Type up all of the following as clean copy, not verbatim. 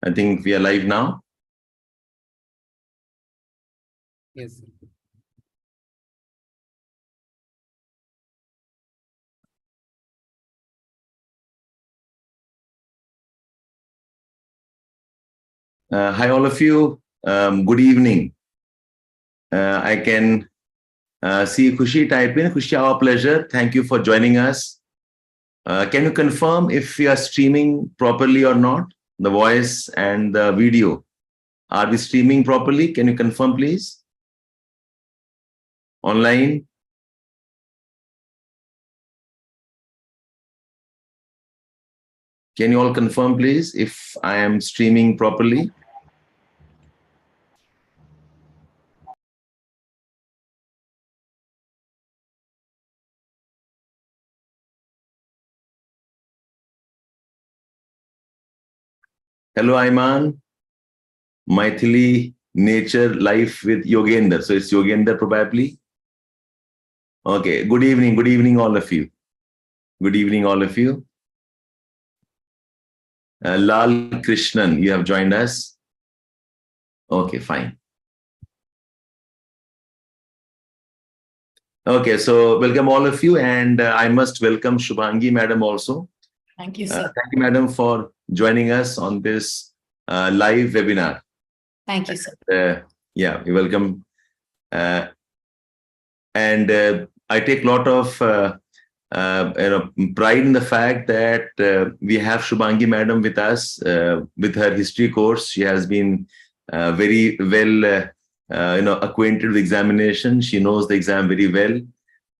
I think we are live now. Yes. Hi, all of you. Good evening. I can see Khushi type in. Khushi, our pleasure. Thank you for joining us. Can you confirm if we are streaming properly or not? The voice and the video. Are we streaming properly? Can you confirm, please? Online? Can you all confirm, please, if I am streaming properly? Hello, Ayman. Maithili, Nature, Life with Yogender. So it's Yogender probably. Okay. Good evening. Good evening, all of you. Good evening, all of you. Lal Krishnan, you have joined us. Okay, fine. Okay, so welcome all of you, and I must welcome Shubhangi Madam also. Thank you, sir. Thank you, Madam, for joining us on this live webinar. Thank you, sir. Yeah, you're welcome. And I take a lot of pride in the fact that we have Shubhangi Madam with us with her history course. She has been very well acquainted with examination. She knows the exam very well,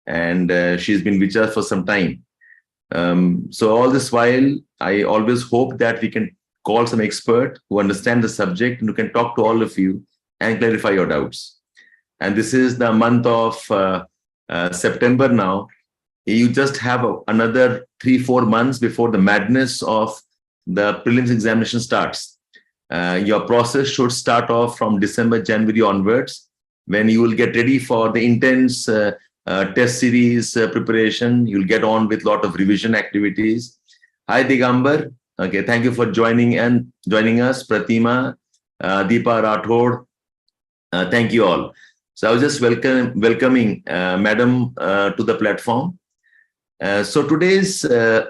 and she's been with us for some time. So all this while, I always hope that we can call some expert who understand the subject and who can talk to all of you and clarify your doubts. And this is the month of September now. You just have another 3-4 months before the madness of the prelims examination starts. Your process should start off from December, January onwards, when you will get ready for the intense test series preparation. You'll get on with a lot of revision activities. Hi, Digambar. Okay, thank you for joining us. Pratima, Deepa Rathod. Thank you all. So I was just welcoming Madam to the platform. So today's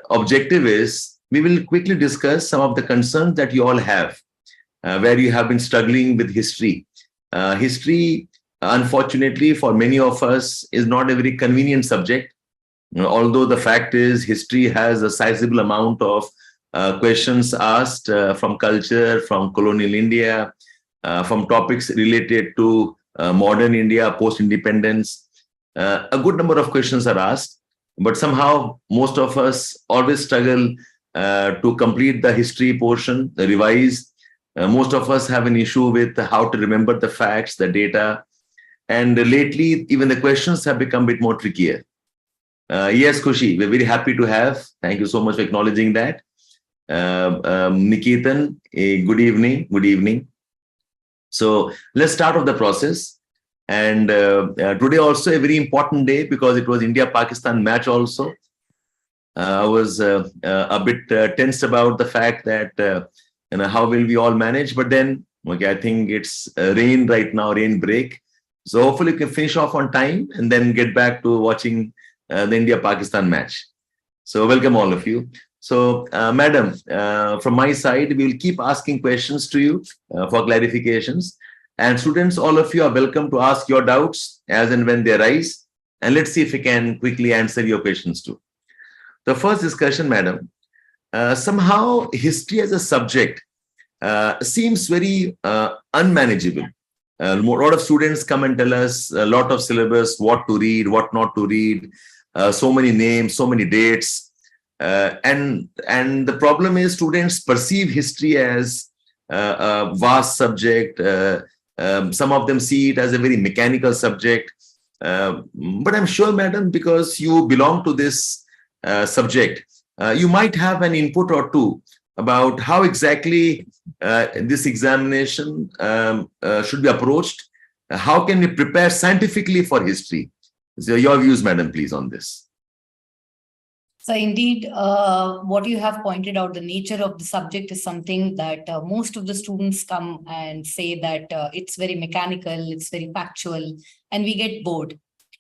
objective is we will quickly discuss some of the concerns that you all have, where you have been struggling with history. History, unfortunately, for many of us, is not a very convenient subject. Although the fact is, history has a sizable amount of questions asked from culture, from colonial India, from topics related to modern India, post-independence. A good number of questions are asked, but somehow most of us always struggle to complete the history portion, the revise. Most of us have an issue with how to remember the facts, the data. And lately, even the questions have become a bit more trickier. Yes, Khushi, we're very happy to have. Thank you so much for acknowledging that. Niketan, good evening. Good evening. So let's start off the process. And today also a very important day because it was India-Pakistan match also. I was a bit tensed about the fact that how will we all manage? But then, okay, I think it's rain right now, rain break. So hopefully we can finish off on time and then get back to watching the India-Pakistan match. So welcome all of you. So, Madam, from my side, we will keep asking questions to you for clarifications. And students, all of you are welcome to ask your doubts as and when they arise. And let's see if we can quickly answer your questions too. The first discussion, Madam, somehow history as a subject seems very unmanageable. A lot of students come and tell us a lot of syllabus, what to read, what not to read, so many names, so many dates. And the problem is students perceive history as a vast subject. Some of them see it as a very mechanical subject. But I'm sure, Madam, because you belong to this subject, you might have an input or two about how exactly this examination should be approached. How can we prepare scientifically for history? So your views, Madam, please, on this. So indeed, what you have pointed out, the nature of the subject is something that most of the students come and say that it's very mechanical, it's very factual, and we get bored.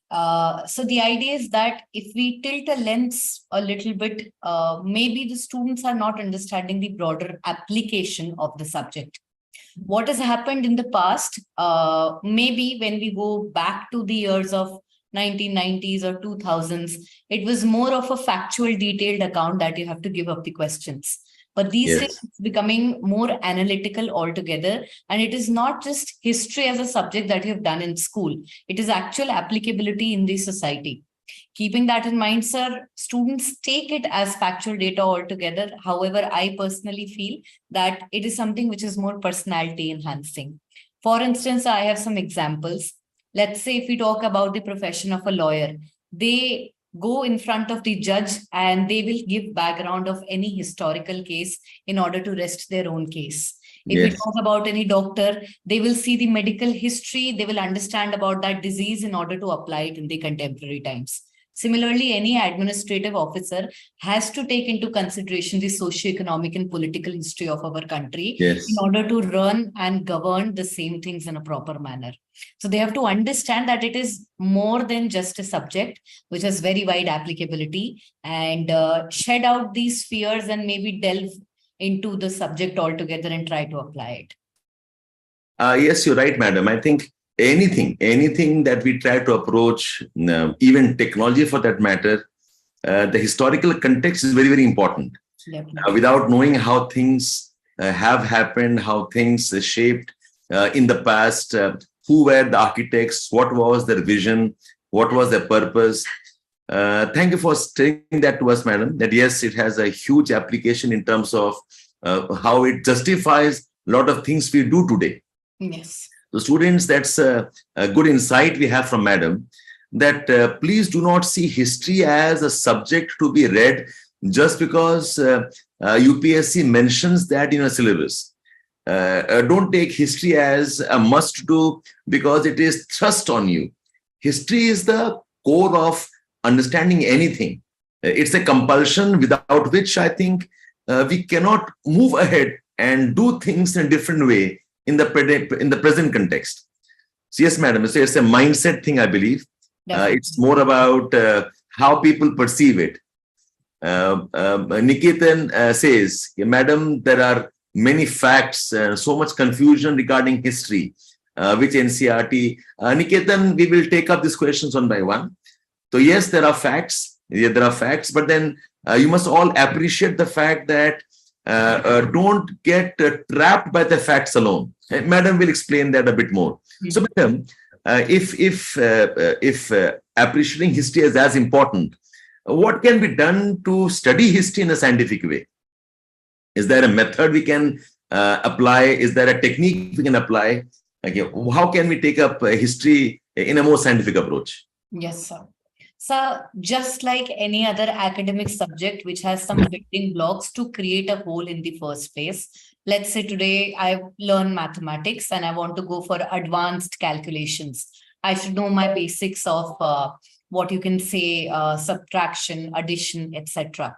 So the idea is that if we tilt a lens a little bit, maybe the students are not understanding the broader application of the subject. What has happened in the past, maybe when we go back to the years of 1990s or 2000s, it was more of a factual, detailed account that you have to give up the questions. But these days, Yes. it's becoming more analytical altogether. And it is not just history as a subject that you have done in school, it is actual applicability in the society. Keeping that in mind, sir, students take it as factual data altogether. However, I personally feel that it is something which is more personality enhancing. For instance, I have some examples. Let's say if we talk about the profession of a lawyer, they go in front of the judge and they will give background of any historical case in order to rest their own case. If we Yes. talk about any doctor, they will see the medical history, they will understand about that disease in order to apply it in the contemporary times. Similarly, any administrative officer has to take into consideration the socio-economic and political history of our country in Yes. order to run and govern the same things in a proper manner. So they have to understand that it is more than just a subject which has very wide applicability, and shed out these fears and maybe delve into the subject altogether and try to apply it. Yes, you're right, madam. I think anything that we try to approach, even technology for that matter, the historical context is very, very important. Without knowing how things have happened, how things shaped in the past, who were the architects, what was their vision, what was their purpose. Thank you for saying that to us, madam, that yes, it has a huge application in terms of how it justifies a lot of things we do today. Yes. So students, that's a good insight we have from madam, that please do not see history as a subject to be read just because UPSC mentions that in a syllabus. Don't take history as a must do because it is thrust on you. History is the core of understanding anything. It's a compulsion without which I think we cannot move ahead and do things in a different way in the present context. So yes, madam, so it's a mindset thing, I believe. It's more about how people perceive it. Niketan says, madam, there are many facts, so much confusion regarding history, which NCERT. Niketan, we will take up these questions one by one. So yes, there are facts. Yeah, there are facts, but then you must all appreciate the fact that don't get trapped by the facts alone. Madam will explain that a bit more. So, madam, if appreciating history is as important, what can be done to study history in a scientific way? Is there a method we can apply? Is there a technique we can apply? Okay, how can we take up history in a more scientific approach? Yes, sir. So just like any other academic subject which has some building blocks to create a whole in the first place, let's say today I learn mathematics and I want to go for advanced calculations. I should know my basics of what you can say, subtraction, addition, etc.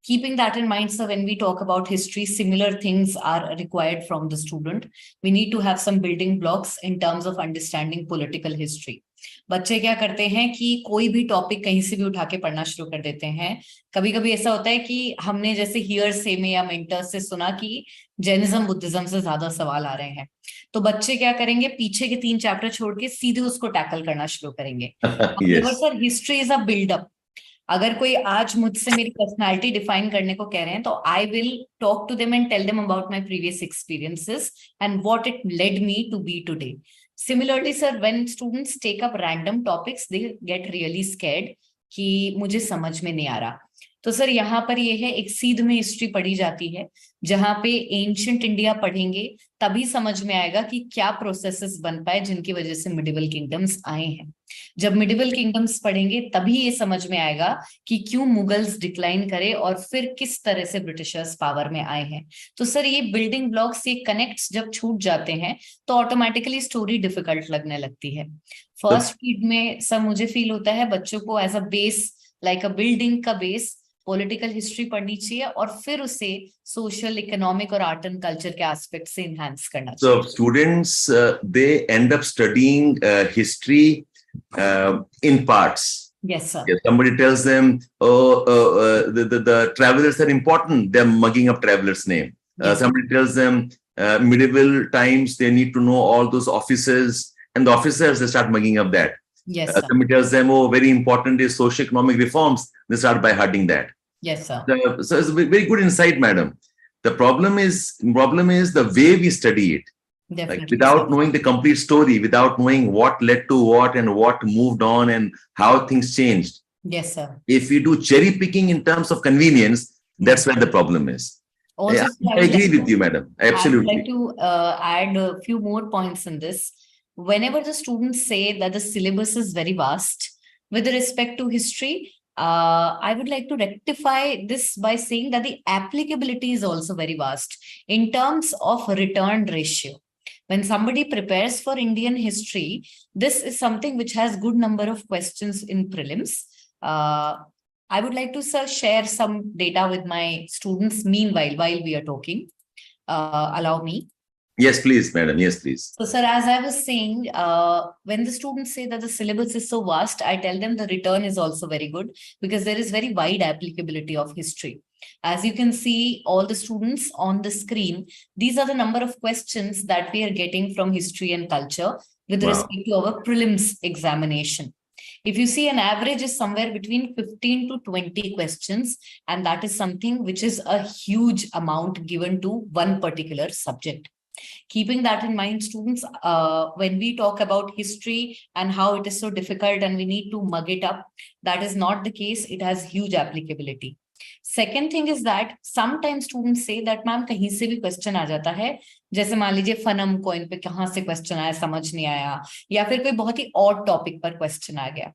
Keeping that in mind, so when we talk about history, similar things are required from the student. We need to have some building blocks in terms of understanding political history. बच्चे क्या करते हैं कि कोई भी topic कहीं से भी उठा के पढ़ना शुरू कर देते हैं. कभी कभी ऐसा होता है कि हमने जैसे हियर से में या मेंटर्स से सुना कि जैनिज्म बुद्धिज्म से ज्यादा सवाल आ रहे हैं, तो बच्चे क्या करेंगे, पीछे के 3 चैप्टर छोड़ के सीधे उसको टैकल करना शुरू करेंगे. Sir, history is a buildup. अगर कोई आज मुझसे मेरी पर्सनालिटी डिफाइन करने को कह रहे हैं, तो I will talk to them and tell them about my previous experiences and what it led me to be today. Similarly, sir, when students take up random topics, they get really scared कि मुझे समझ में नहीं आ रहा. तो sir यहाँ पर ये है, एक सीध में हिस्ट्री पढ़ी जाती है, जहां पे एंशिएंट इंडिया पढ़ेंगे तभी समझ में आएगा कि क्या प्रोसेसेस बन पाए जिनकी वजह से मिडिवल किंगडम्स आए हैं. जब मिडिवल किंगडम्स पढ़ेंगे तभी ये समझ में आएगा कि क्यों मुगल्स डिक्लाइन करे और फिर किस तरह से ब्रिटिशर्स पावर में आए हैं. तो सर ये बिल्डिंग ब्लॉक्स, ये कनेक्ट्स जब छूट जाते हैं तो ऑटोमेटिकली स्टोरी डिफिकल्ट लगने लगती है. फर्स्ट रीड में सर मुझे फील होता है बच्चों को as a base, like a building का बेस, पॉलिटिकल हिस्ट्री पढ़नी चाहिए और फिर उसे सोशल, इकोनॉमिक और आर्ट एंड कल्चर के एस्पेक्ट से इनहैंस करना चाहिए. So students, they end up studying history in parts. Yes, sir. If somebody tells them, oh, the travelers are important, they're mugging up travelers' name. Yes. Somebody tells them medieval times, they need to know all those officers, and the officers, they start mugging up that. Yes, sir. Somebody tells them, oh, very important is socio-economic reforms, they start by hurting that. Yes, sir. So it's a very good insight, madam. The problem is the way we study it. Definitely. Like without knowing the complete story, without knowing what led to what and what moved on and how things changed. Yes, sir. If we do cherry picking in terms of convenience, that's where the problem is. Also, I agree with you, madam. Absolutely. I'd like to add a few more points in this. Whenever the students say that the syllabus is very vast with respect to history, I would like to rectify this by saying that the applicability is also very vast in terms of return ratio. When somebody prepares for Indian history, this is something which has good number of questions in prelims. I would like to, sir, share some data with my students meanwhile, while we are talking. Allow me. Yes, please, madam. Yes, please. So, sir, as I was saying, when the students say that the syllabus is so vast, I tell them the return is also very good because there is very wide applicability of history. As you can see, all the students on the screen, these are the number of questions that we are getting from history and culture with respect to our prelims examination. If you see, an average is somewhere between 15 to 20 questions, and that is something which is a huge amount given to one particular subject. Keeping that in mind, students, when we talk about history and how it is so difficult and we need to mug it up, that is not the case. It has huge applicability. Second thing is that sometimes students say that ma'am कहीं से भी question आ जाता है, जैसे मान लीजिए fanam coin पे कहाँ से question आया समझ नहीं आया, या फिर कोई बहुत ही odd topic पर question आ गया.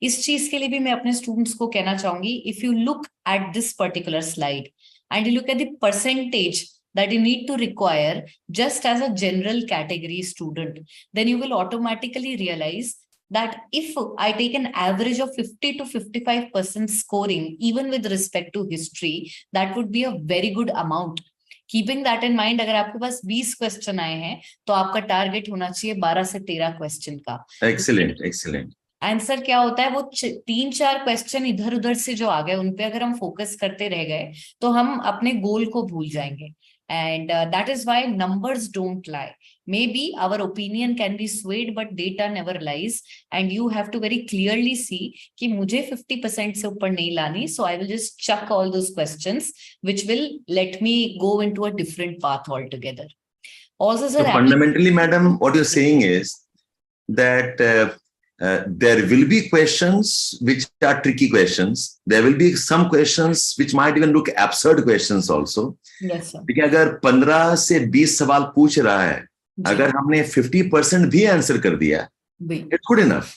इस चीज के लिए भी मैं अपने students को कहना चाहूंगी, if you look at this particular slide and you look at the percentage that you need to require just as a general category student, then you will automatically realize that if I take an average of 50 to 55% scoring, even with respect to history, that would be a very good amount. Keeping that in mind, अगर आपके पास 20 question आए हैं, तो आपका target होना चाहिए 12 से 13 question का. Excellent, excellent. आंसर क्या होता है, वो 3-4 क्वेश्चन इधर उधर से जो आ गए उन पे अगर हम फोकस करते रह गए तो हम अपने गोल को भूल जाएंगे. And that is why numbers don't lie. Maybe our opinion can be swayed, but data never lies. And you have to very clearly see कि मुझे 50% से ऊपर नहीं लानी, so I will just chuck all those questions, which will let me go into a different path altogether. Also, sir, so fundamentally, madam, what you're saying is that there will be questions which are tricky questions. There will be some questions which might even look absurd questions also. Yes, sir. लेकिन अगर 15 से 20 सवाल पूछ रहा है, अगर हमने 50% भी आंसर कर दिया, it's good enough.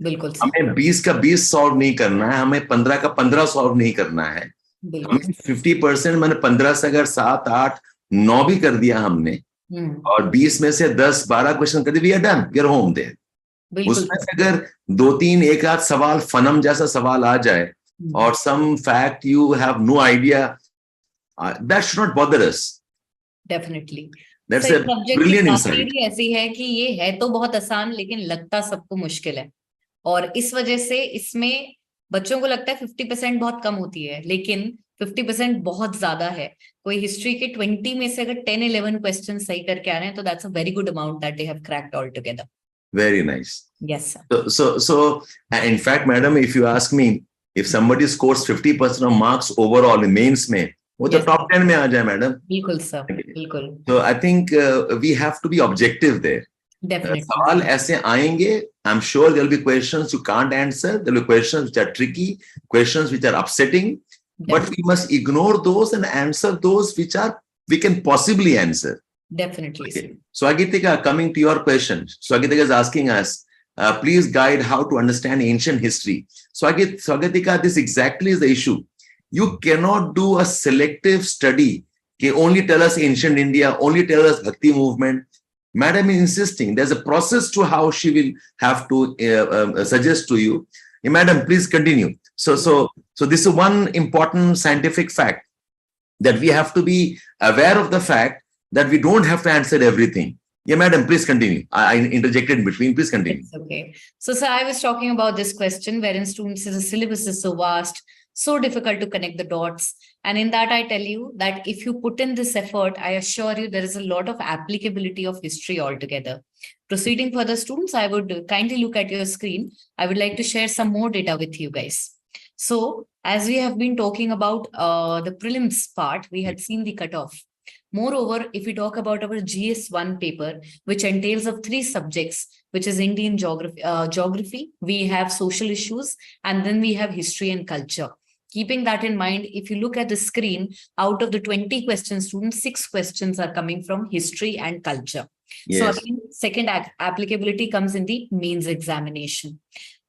बिल्कुल. हमें 20 का 20 सॉल्व नहीं करना है, हमें 15 का 15 सॉल्व नहीं करना है. हमें 50% मैंने 15 से अगर 7, 8, 9 भी कर दिया हमने, और 20 में से 10, 12 क्वेश्चन कर दिए, we are done, we are home there. उसमें से अगर 2-3 एक आध सवाल फनम जैसा सवाल आ जाए और some fact you have no idea, that should not bother us. Definitely. That's a brilliant insight. ऐसी है कि ये है तो बहुत आसान लेकिन लगता सबको मुश्किल है, और इस वजह से इसमें बच्चों को लगता है 50% बहुत कम होती है, लेकिन 50% बहुत ज्यादा है. कोई हिस्ट्री के 20 में से अगर 10-11 क्वेश्चन सही करके आ रहे हैं तो that's a very good amount that they have cracked all together. Very nice. Yes, sir. So in fact, madam, if you ask me, if somebody scores 50% of marks overall in mains में, वो तो top 10 में आ जाए, madam. बिल्कुल sir, बिल्कुल. So I think we have to be objective there. Definitely. सवाल ऐसे आएंगे. I'm sure there will be questions you can't answer. There will be questions which are tricky, questions which are upsetting. But we must ignore those and answer those which we can possibly answer. Definitely. Okay. So Agitika, coming to your question. So Agitika is asking us, please guide how to understand ancient history. So Agitika, this exactly is the issue. You cannot do a selective study. Okay, only tell us ancient India, only tell us Bhakti movement. Madam is insisting. There's a process to how she will have to suggest to you. Madam, please continue. So this is one important scientific fact, that we have to be aware of the fact that we don't have to answer everything. Yeah, madam, please continue. I interjected in between. Please continue. It's okay. So, sir, I was talking about this question wherein students say the syllabus is so vast, so difficult to connect the dots. And in that, I tell you that if you put in this effort, I assure you there is a lot of applicability of history altogether. Proceeding further, students, I would kindly look at your screen. I would like to share some more data with you guys. So, as we have been talking about the prelims part, we had seen the cutoff. Moreover, if we talk about our GS1 paper, which entails of 3 subjects, which is Indian geography, we have social issues, and then we have history and culture. Keeping that in mind, if you look at the screen, out of the 20 questions, students, 6 questions are coming from history and culture. Yes. So again, second applicability comes in the mains examination.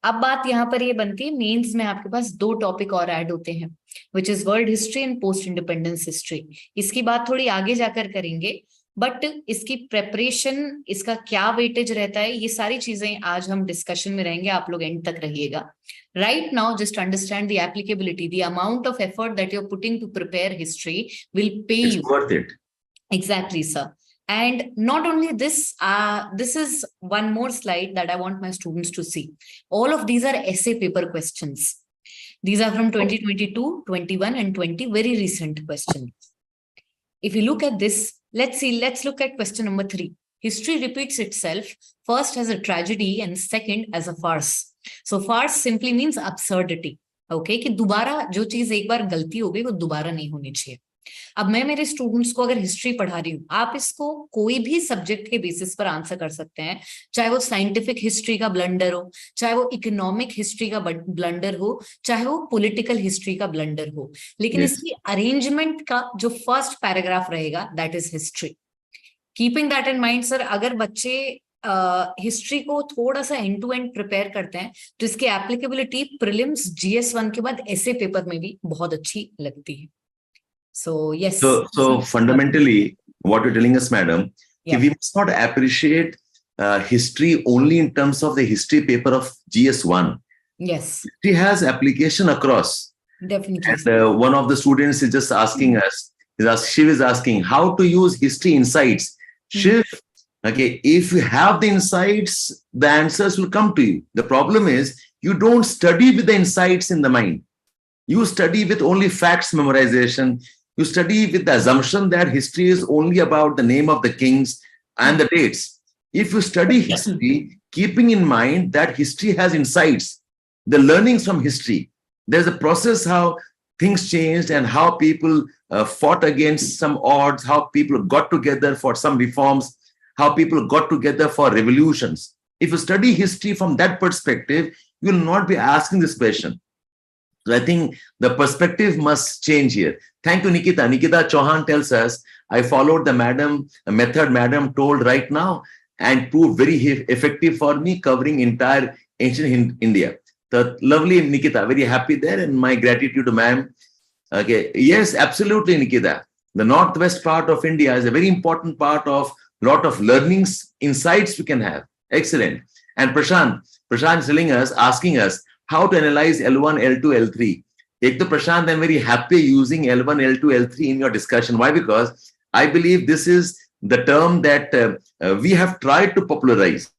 अब बात यहाँ पर ये बनती है, mains में आपके पास 2 topic और ऐड होते हैं, which is world history and post independence history. इसकी बात थोड़ी आगे जाकर करेंगे, बट इसकी प्रेपरेशन, इसका क्या वेटेज रहता है, ये सारी चीजें आज हम डिस्कशन में रहेंगे. आप लोग एंड तक रहिएगा. Right now, just understand the applicability, the amount of effort that you're putting to prepare history will pay you. It's worth it. Exactly, sir. And not only this, this is one more slide that I want my students to see. All of these are essay paper questions. These are from 2022, 21, and 20, very recent questions. If you look at this, let's look at question number 3. History repeats itself, first as a tragedy and second as a farce. So farce simply means absurdity. Okay, कि दोबारा जो चीज एक बार गलती हो गई वो दोबारा नहीं होनी चाहिए. अब मैं मेरे स्टूडेंट्स को अगर हिस्ट्री पढ़ा रही हूँ, आप इसको कोई भी सब्जेक्ट के बेसिस पर आंसर कर सकते हैं, चाहे वो साइंटिफिक हिस्ट्री का ब्लंडर हो, चाहे वो इकोनॉमिक हिस्ट्री का ब्लंडर हो, चाहे वो पॉलिटिकल हिस्ट्री का ब्लंडर हो, लेकिन इसकी अरेंजमेंट का जो फर्स्ट पैराग्राफ रहेगा that is history. Keeping that in mind sir, अगर बच्चे हिस्ट्री को थोड़ा सा एंड टू एंड प्रिपेयर करते हैं तो इसकी एप्लीकेबिलिटी प्रीलिम्स GS1 के बाद ऐसे पेपर में भी बहुत अच्छी लगती है. So yes. So fundamentally, what you're telling us, madam, we must not appreciate history only in terms of the history paper of GS1. Yes. History has application across. Definitely. And one of the students is just asking us, she was asking how to use history insights. Shiv, okay, if you have the insights, the answers will come to you. The problem is you don't study with the insights in the mind. You study with only facts memorization. You study with the assumption that history is only about the name of the kings and the dates. If you study history, keeping in mind that history has insights, the learnings from history, there's a process how things changed and how people fought against some odds, how people got together for some reforms, how people got together for revolutions. If you study history from that perspective, you will not be asking this question. So I think the perspective must change here. Thank you, Nikita. Nikita Chauhan tells us, I followed the method madam told right now and proved very effective for me, covering entire ancient India. So lovely, Nikita. Very happy there, and my gratitude to ma'am. Okay. Yes, absolutely, Nikita. The northwest part of India is a very important part of lot of learnings, insights we can have. Excellent. And Prashant is telling us, asking us, how to analyze L1, L2, L3. Ek to Prashant, I'm very happy using L1, L2, L3 in your discussion. Why? Because I believe this is the term that we have tried to popularize.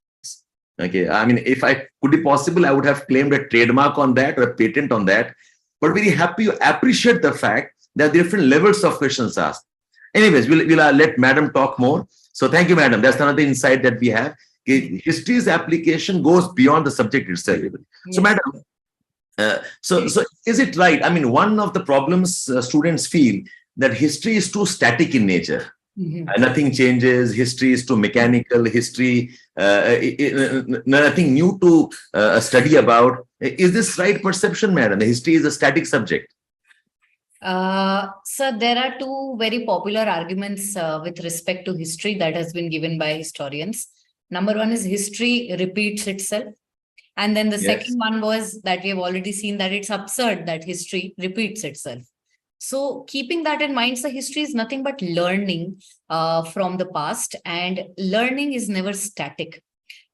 Okay, I mean, if I could be possible, I would have claimed a trademark on that or a patent on that. But very happy you appreciate the fact that different levels of questions asked. Anyways, we'll let madam talk more. So thank you, madam. That's another insight that we have. History's application goes beyond the subject itself. Yes. So, madam, so is it right? I mean, one of the problems students feel that history is too static in nature. Nothing changes. History is too mechanical. History, nothing new to study about. Is this right perception, madam? History is a static subject. Sir, there are 2 very popular arguments with respect to history that has been given by historians. Number 1 is history repeats itself. And then the second one was that we have already seen that it's absurd that history repeats itself. So keeping that in mind, so history is nothing but learning from the past, and learning is never static.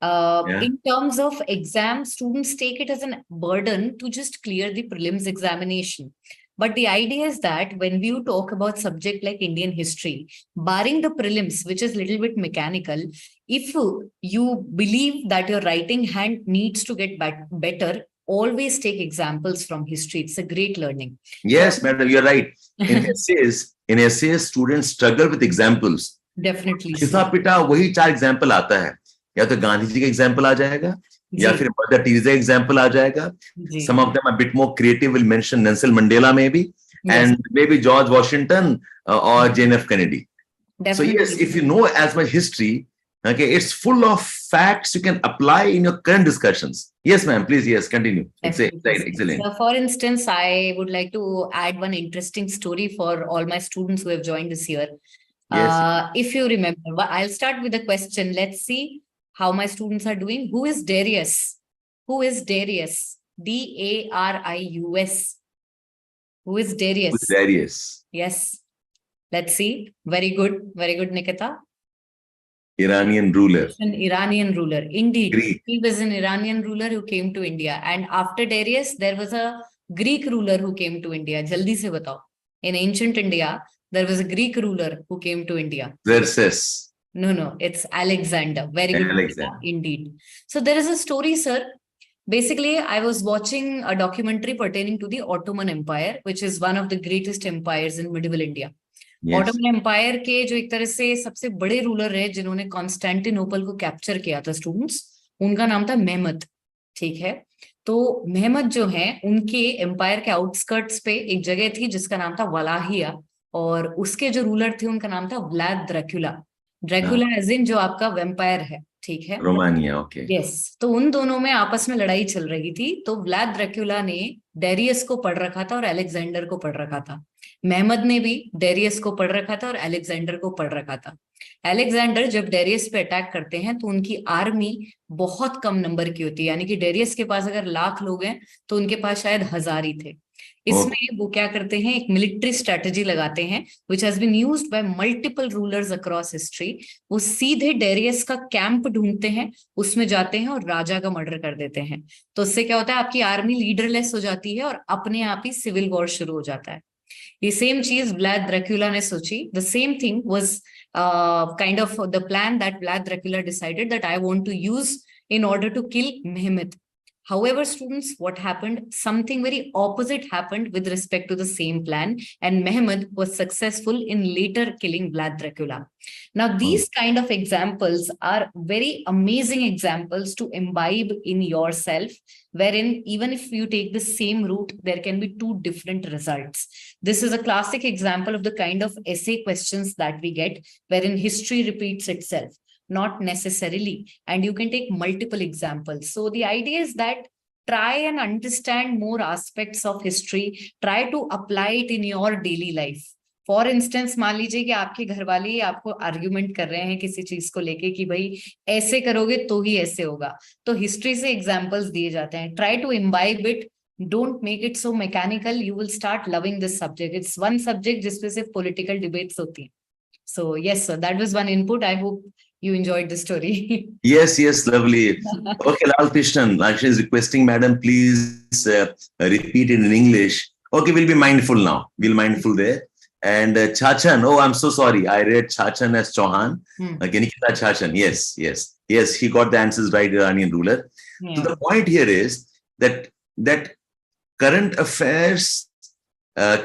Yeah. In terms of exam, students take it as a burden to just clear the prelims examination. But the idea is that when you talk about subject like Indian history, barring the prelims, which is a little bit mechanical, if you believe that your writing hand needs to get better, always take examples from history. It's a great learning. Yes, madam, you're right. In essays, students struggle with examples. Definitely. खिसा पिटा वही 4 example आता है, या तो गांधी जी का example आ जाएगा, या फिर मदर टेरेसा एग्जाम्पल आ जाएगा. Some of them are a bit more creative, will mention Nelson Mandela maybe, and maybe George Washington or John F. Kennedy. Definitely. So yes, if you know as much history, okay, it's full of facts you can apply in your current discussions. Yes, ma'am, please, yes, continue. Excellent. So for instance, I would like to add one interesting story for all my students who have joined this year. Yes. If you remember, I'll start with a question. Let's see how my students are doing. Who is Darius? Who is Darius? Darius. Who is Darius? Who's Darius? Yes. Let's see. Very good, Nikita. Iranian ruler. An Iranian ruler. Indeed. Greek. He was an Iranian ruler who came to India. And after Darius, there was a Greek ruler who came to India. Jaldi se batao. In ancient India, there was a Greek ruler who came to India. Xerxes. No, it's Alexander. Very good. Alexander. Indeed. So there is a story, sir. Basically, I was watching a documentary pertaining to the Ottoman Empire, which is one of the greatest empires in medieval India. Ottoman empire के जो एक तरह से सबसे बड़े ruler रहे जिन्होंने Constantinople को कैप्चर किया था स्टूडेंट्स, उनका नाम था मेहमद. ठीक है, तो मेहमद जो है उनके एम्पायर के आउटस्कर्ट्स पे एक जगह थी जिसका नाम था वलाहिया, और उसके जो रूलर थे उनका नाम था Vlad Dracula. Dracula as in जो आपका वेम्पायर है. ठीक है, रोमानिया. ओके. यस. तो उन दोनों में आपस में लड़ाई चल रही थी. तो व्लाद ड्रैकुला ने डेरियस को पढ़ रखा था और अलेक्जेंडर को पढ़ रखा था. मेहमद ने भी डेरियस को पढ़ रखा था और अलेक्जेंडर को पढ़ रखा था. अलेक्जेंडर जब डेरियस पे अटैक करते हैं तो उनकी आर्मी बहुत कम नंबर की होती है, यानी कि डेरियस के पास अगर 1,00,000 लोग हैं तो उनके पास शायद 1,000 ही थे. इसमें वो क्या करते हैं, एक मिलिट्री स्ट्रेटजी लगाते हैं which has been used by multiple rulers across history. वो सीधे डेरियस का कैंप ढूंढते हैं, उसमें जाते हैं और राजा का मर्डर कर देते हैं. तो उससे क्या होता है, आपकी आर्मी लीडरलेस हो जाती है और अपने आप ही सिविल वॉर शुरू हो जाता है. ये सेम चीज व्लाद ड्रैकुला ने सोची. The same thing was kind of the plan that Vlad Dracula decided that I want to use in order to kill Mehmed. However, students, what happened? Something very opposite happened with respect to the same plan, and Mehmed was successful in later killing Vlad Dracula. Now, these kind of examples are very amazing examples to imbibe in yourself, wherein even if you take the same route, there can be 2 different results. This is a classic example of the kind of essay questions that we get, wherein history repeats itself. Not necessarily, and you can take multiple examples. So the idea is that try and understand more aspects of history, try to apply it in your daily life. For instance, मान लीजिए कि आपके घर वाले आपको argument कर रहे हैं किसी चीज को लेके कि भाई ऐसे करोगे तो ही ऐसे होगा, तो हिस्ट्री से एग्जांपल्स दिए जाते हैं. Try to imbibe it. Don't make it so mechanical. You will start loving this subject. It's one subject जिसपे सिर्फ political debates होती हैं. So yes, sir, that was one input. I hope you enjoyed the story. Yes, lovely. Okay, Lal Krishnan actually is requesting, madam, please repeat it in English. Okay, we'll be mindful now. We'll mindful there. And Chachan, oh, I'm so sorry. I read Chachan as Chauhan. Nikita Chachan, yes. He got the answers right, Iranian ruler. Yeah. So the point here is that current affairs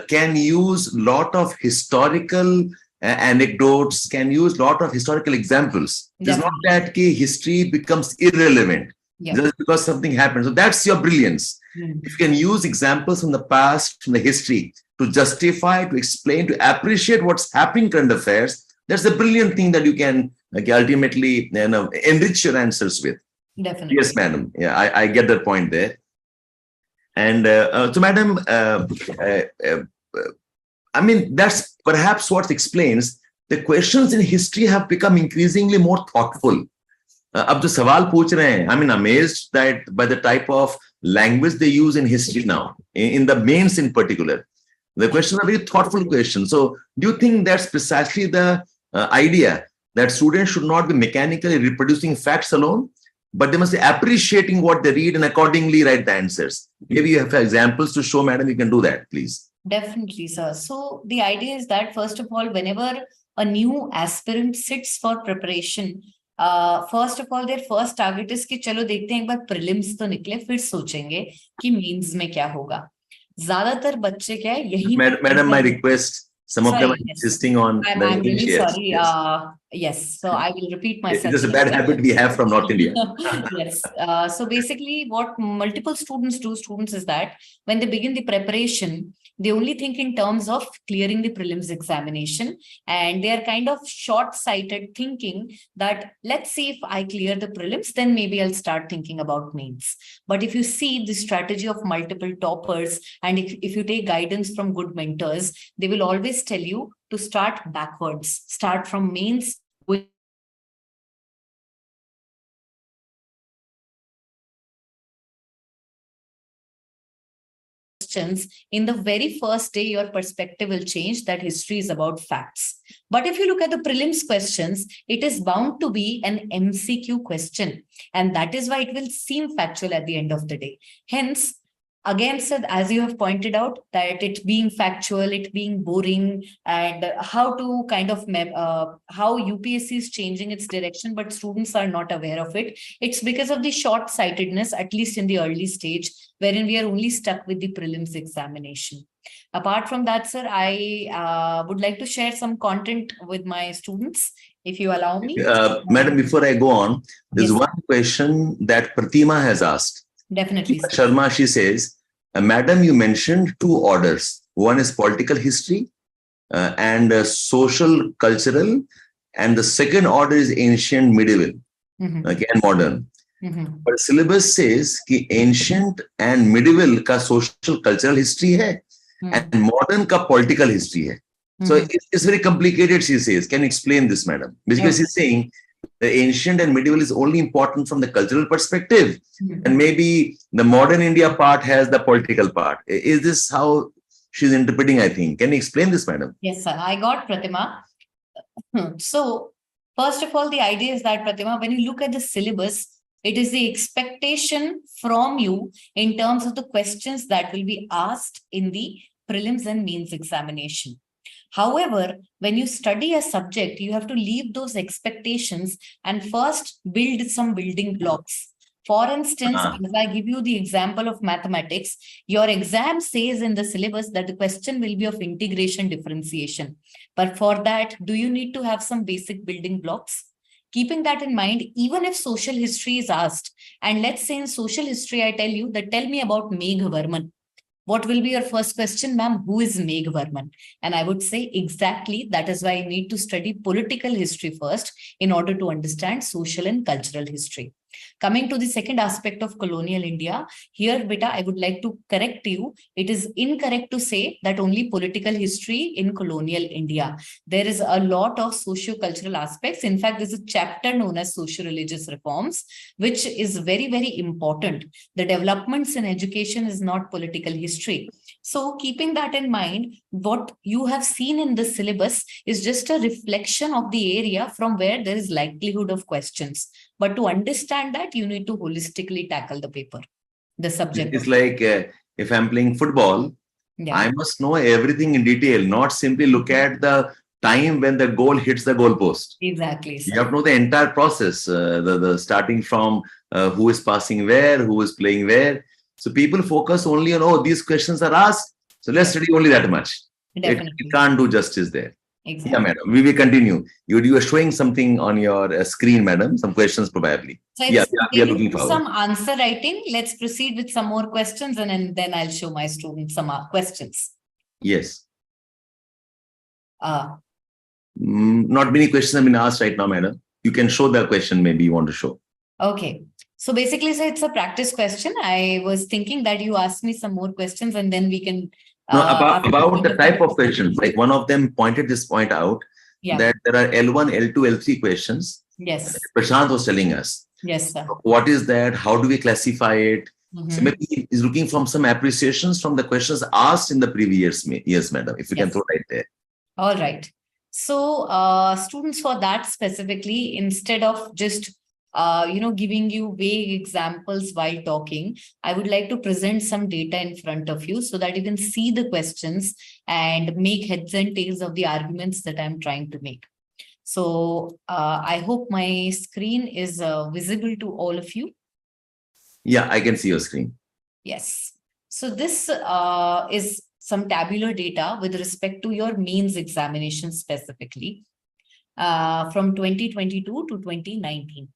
can use lot of historical anecdotes, can use lot of historical examples. It's not that history becomes irrelevant just because something happened. So that's your brilliance. If you can use examples from the past, from the history, to justify, to explain, to appreciate what's happening in current affairs, that's a brilliant thing that you can ultimately enrich your answers with. Definitely. Yes, madam. Yeah, I get that point there. And so, madam, I mean, that's perhaps what explains the questions in history have become increasingly more thoughtful. अब जो सवाल पूछ रहे हैं, I'm amazed that by the type of language they use in history now, in the mains in particular. The questions are very thoughtful questions. So do you think that's precisely the idea, that students should not be mechanically reproducing facts alone, but they must be appreciating what they read and accordingly write the answers. Maybe you have examples to show, madam. You can do that, please. Definitely, sir. So the idea is that, first of all, whenever a new aspirant sits for preparation, first of all, their first target is कि चलो देखते हैं एक बार prelims तो निकले, फिर सोचेंगे कि means में क्या होगा. ज्यादातर बच्चे क्या है यही. Madam, my request. Some of them are insisting on. I'm really yes, sorry. Yes. Yes, so I will repeat myself. It's just a bad habit we have from North India. Yes. So basically, what multiple students is that when they begin the preparation, they only think in terms of clearing the prelims examination, and they are kind of short-sighted, thinking that let's see if I clear the prelims, then maybe I'll start thinking about mains. But if you see the strategy of multiple toppers, and if you take guidance from good mentors, they will always tell you to start backwards, start from mains. In the very first day, your perspective will change that history is about facts. But if you look at the prelims questions, it is bound to be an MCQ question. And that is why it will seem factual at the end of the day. Hence, again, sir, as you have pointed out, that it being factual, it being boring, and how to kind of how UPSC is changing its direction, but students are not aware of it. It's because of the short-sightedness, at least in the early stage, wherein we are only stuck with the prelims examination. Apart from that, sir, I would like to share some content with my students, if you allow me. Madam, before I go on, there's one question that Pratima has asked. Definitely. Sharma, she says, Madam, you mentioned two orders. One is political history and social cultural, and the second order is ancient medieval, and modern. But syllabus says कि ancient and medieval का social cultural history है, and modern का political history है. So it's very complicated, she says. Can you explain this, madam? Because she's saying the ancient and medieval is only important from the cultural perspective, and maybe the modern India part has the political part. Is this how she's interpreting, I think? Can you explain this, madam? Yes, sir. I got Pratima. So, first of all, the idea is that, Pratima, when you look at the syllabus, it is the expectation from you in terms of the questions that will be asked in the prelims and mains examination. However, when you study a subject, you have to leave those expectations and first build some building blocks. For instance, if I give you the example of mathematics, your exam says in the syllabus that the question will be of integration differentiation. But for that, do you need to have some basic building blocks? Keeping that in mind, even if social history is asked, and let's say in social history, I tell you that tell me about Meghavarman. What will be your first question, ma'am? Who is Meghavarman? And I would say exactly that is why you need to study political history first in order to understand social and cultural history. Coming to the second aspect of colonial India, here, beta, I would like to correct you. It is incorrect to say that only political history in colonial India. There is a lot of socio-cultural aspects. In fact, there's a chapter known as socio-religious reforms, which is very, very important. The developments in education is not political history. So keeping that in mind, what you have seen in the syllabus is just a reflection of the area from where there is likelihood of questions. But to understand that, you need to holistically tackle the paper, the subject. It's like if I'm playing football, I must know everything in detail, not simply look at the time when the goal hits the goalpost. Exactly. Sir. You have to know the entire process, the starting from who is passing where, who is playing where. So people focus only on, oh, these questions are asked, so let's study only that much. It can't do justice there. Exactly. Yeah, madam. We will continue. You are showing something on your screen, madam. Some questions probably. So we are looking forward. Some answer writing. Let's proceed with some more questions, and then I'll show my students some questions. Yes. Not many questions have been asked right now, madam. You can show the question maybe you want to show. Okay. So basically, so it's a practice question. I was thinking that you asked me some more questions, and then we can. No, about the type of questions, like one of them pointed this point out, that there are L1, L2, L3 questions. Yes. Prashant was telling us. Yes, sir. What is that? How do we classify it? So maybe he's looking from some appreciations from the questions asked in the previous years, madam, if you can throw right there. All right. So students, for that specifically, instead of just giving you vague examples while talking, I would like to present some data in front of you so that you can see the questions and make heads and tails of the arguments that I'm trying to make. So I hope my screen is visible to all of you. Yeah, I can see your screen. Yes. So this is some tabular data with respect to your mains examination specifically from 2022 to 2019.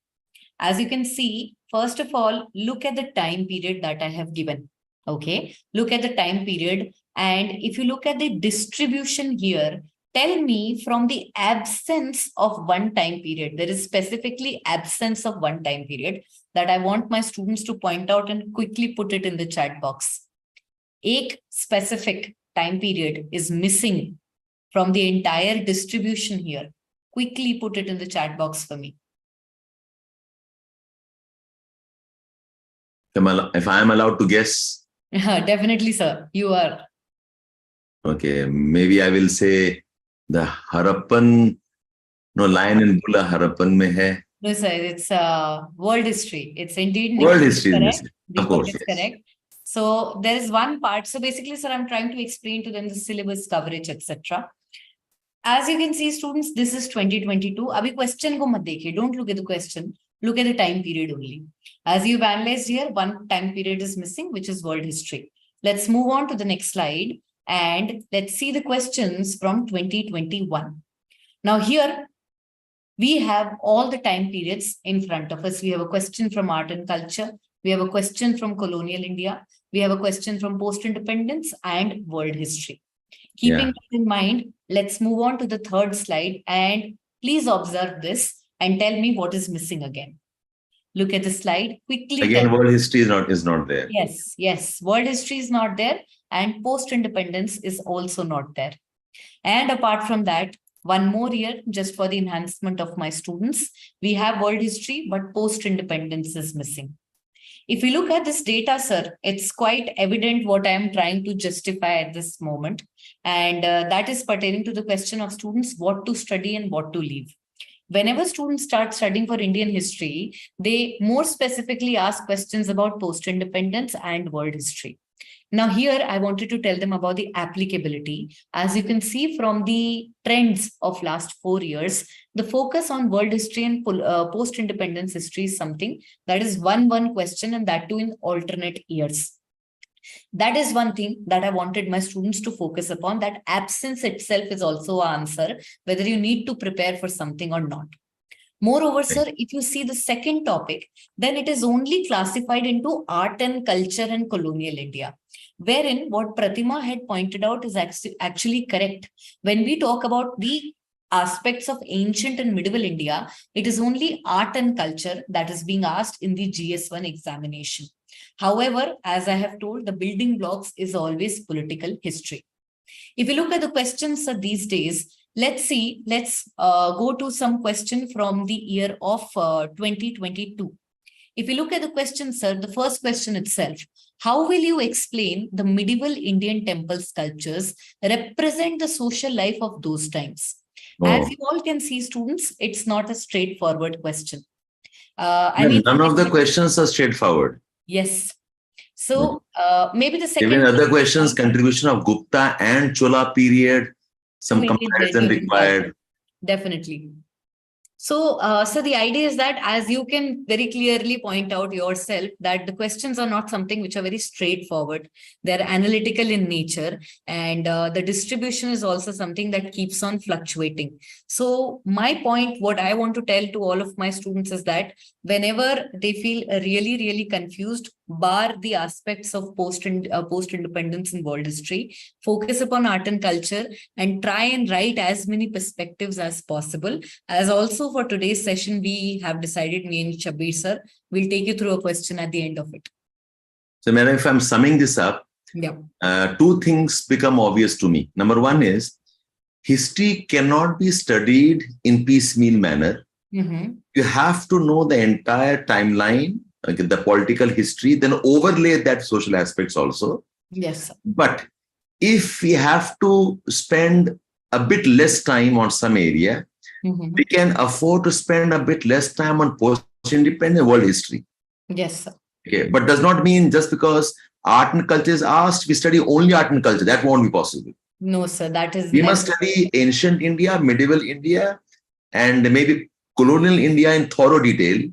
As you can see, first of all, look at the time period that I have given. Okay, look at the time period. And if you look at the distribution here, tell me from the absence of one time period, there is specifically absence of one time period that I want my students to point out and quickly put it in the chat box. Ek specific time period is missing from the entire distribution here. Quickly put it in the chat box for me. If I am allowed to guess. Definitely, sir. You are. Okay, maybe I will say the Harappan, no, Lion and Bulla Harappan mein hai. No, sir, it's world history. It's indeed World history. correct. Of course, is yes. correct. So there is one part. So basically, sir, I'm trying to explain to them the syllabus coverage, etc. As you can see, students, this is 2022. Abhi question ko mat dekhiye. Don't look at the question. Look at the time period only. As you've analyzed here, one time period is missing, which is world history. Let's move on to the next slide and let's see the questions from 2021. Now here, we have all the time periods in front of us. We have a question from art and culture. We have a question from colonial India. We have a question from post-independence and world history. Keeping that in mind, let's move on to the third slide and please observe this and tell me what is missing again. Look at the slide quickly. Again, world history is not there. Yes. World history is not there and post-independence is also not there. And apart from that, one more year just for the enhancement of my students, we have world history, but post-independence is missing. If you look at this data, sir, it's quite evident what I'm trying to justify at this moment. And that is pertaining to the question of students, what to study and what to leave. Whenever students start studying for Indian history, they more specifically ask questions about post-independence and world history. Now here, I wanted to tell them about the applicability. As you can see from the trends of last 4 years, the focus on world history and post-independence history is something that is one question and that too in alternate years. That is one thing that I wanted my students to focus upon. That absence itself is also an answer, whether you need to prepare for something or not. Moreover, sir, if you see the second topic, then it is only classified into art and culture and colonial India, wherein what Pratima had pointed out is actually correct. When we talk about the aspects of ancient and medieval India, it is only art and culture that is being asked in the GS1 examination. However, as I have told, the building blocks is always political history. If you look at the questions these days, let's go to some question from the year of 2022. If you look at the question, sir, the first question itself, how will you explain the medieval Indian temple sculptures represent the social life of those times? As you all can see, students, it's not a straightforward question. None of the questions are straightforward. Yes. So maybe the second. Even other questions, contribution of Gupta and Chola period, some comparison required. Definitely. So, so the idea is that, as you can very clearly point out yourself, that the questions are not something which are very straightforward. They're analytical in nature, and the distribution is also something that keeps on fluctuating. So my point, what I want to tell to all of my students is that whenever they feel really, really confused, bar the aspects of post-independence in world history, focus upon art and culture, and try and write as many perspectives as possible. As also for today's session, we have decided, me and Shabir sir, will take you through a question at the end of it. So, madam, if I'm summing this up, two things become obvious to me. Number one is, history cannot be studied in piecemeal manner. You have to know the entire timeline, the political history, then overlay that social aspects also. Yes, sir. But if we have to spend a bit less time on some area, we can afford to spend a bit less time on independent world history. Yes, sir. Okay, but does not mean just because art and culture is asked, we study only art and culture. That won't be possible. No, sir. That is We never. must study ancient India, medieval India, and maybe colonial India in thorough detail.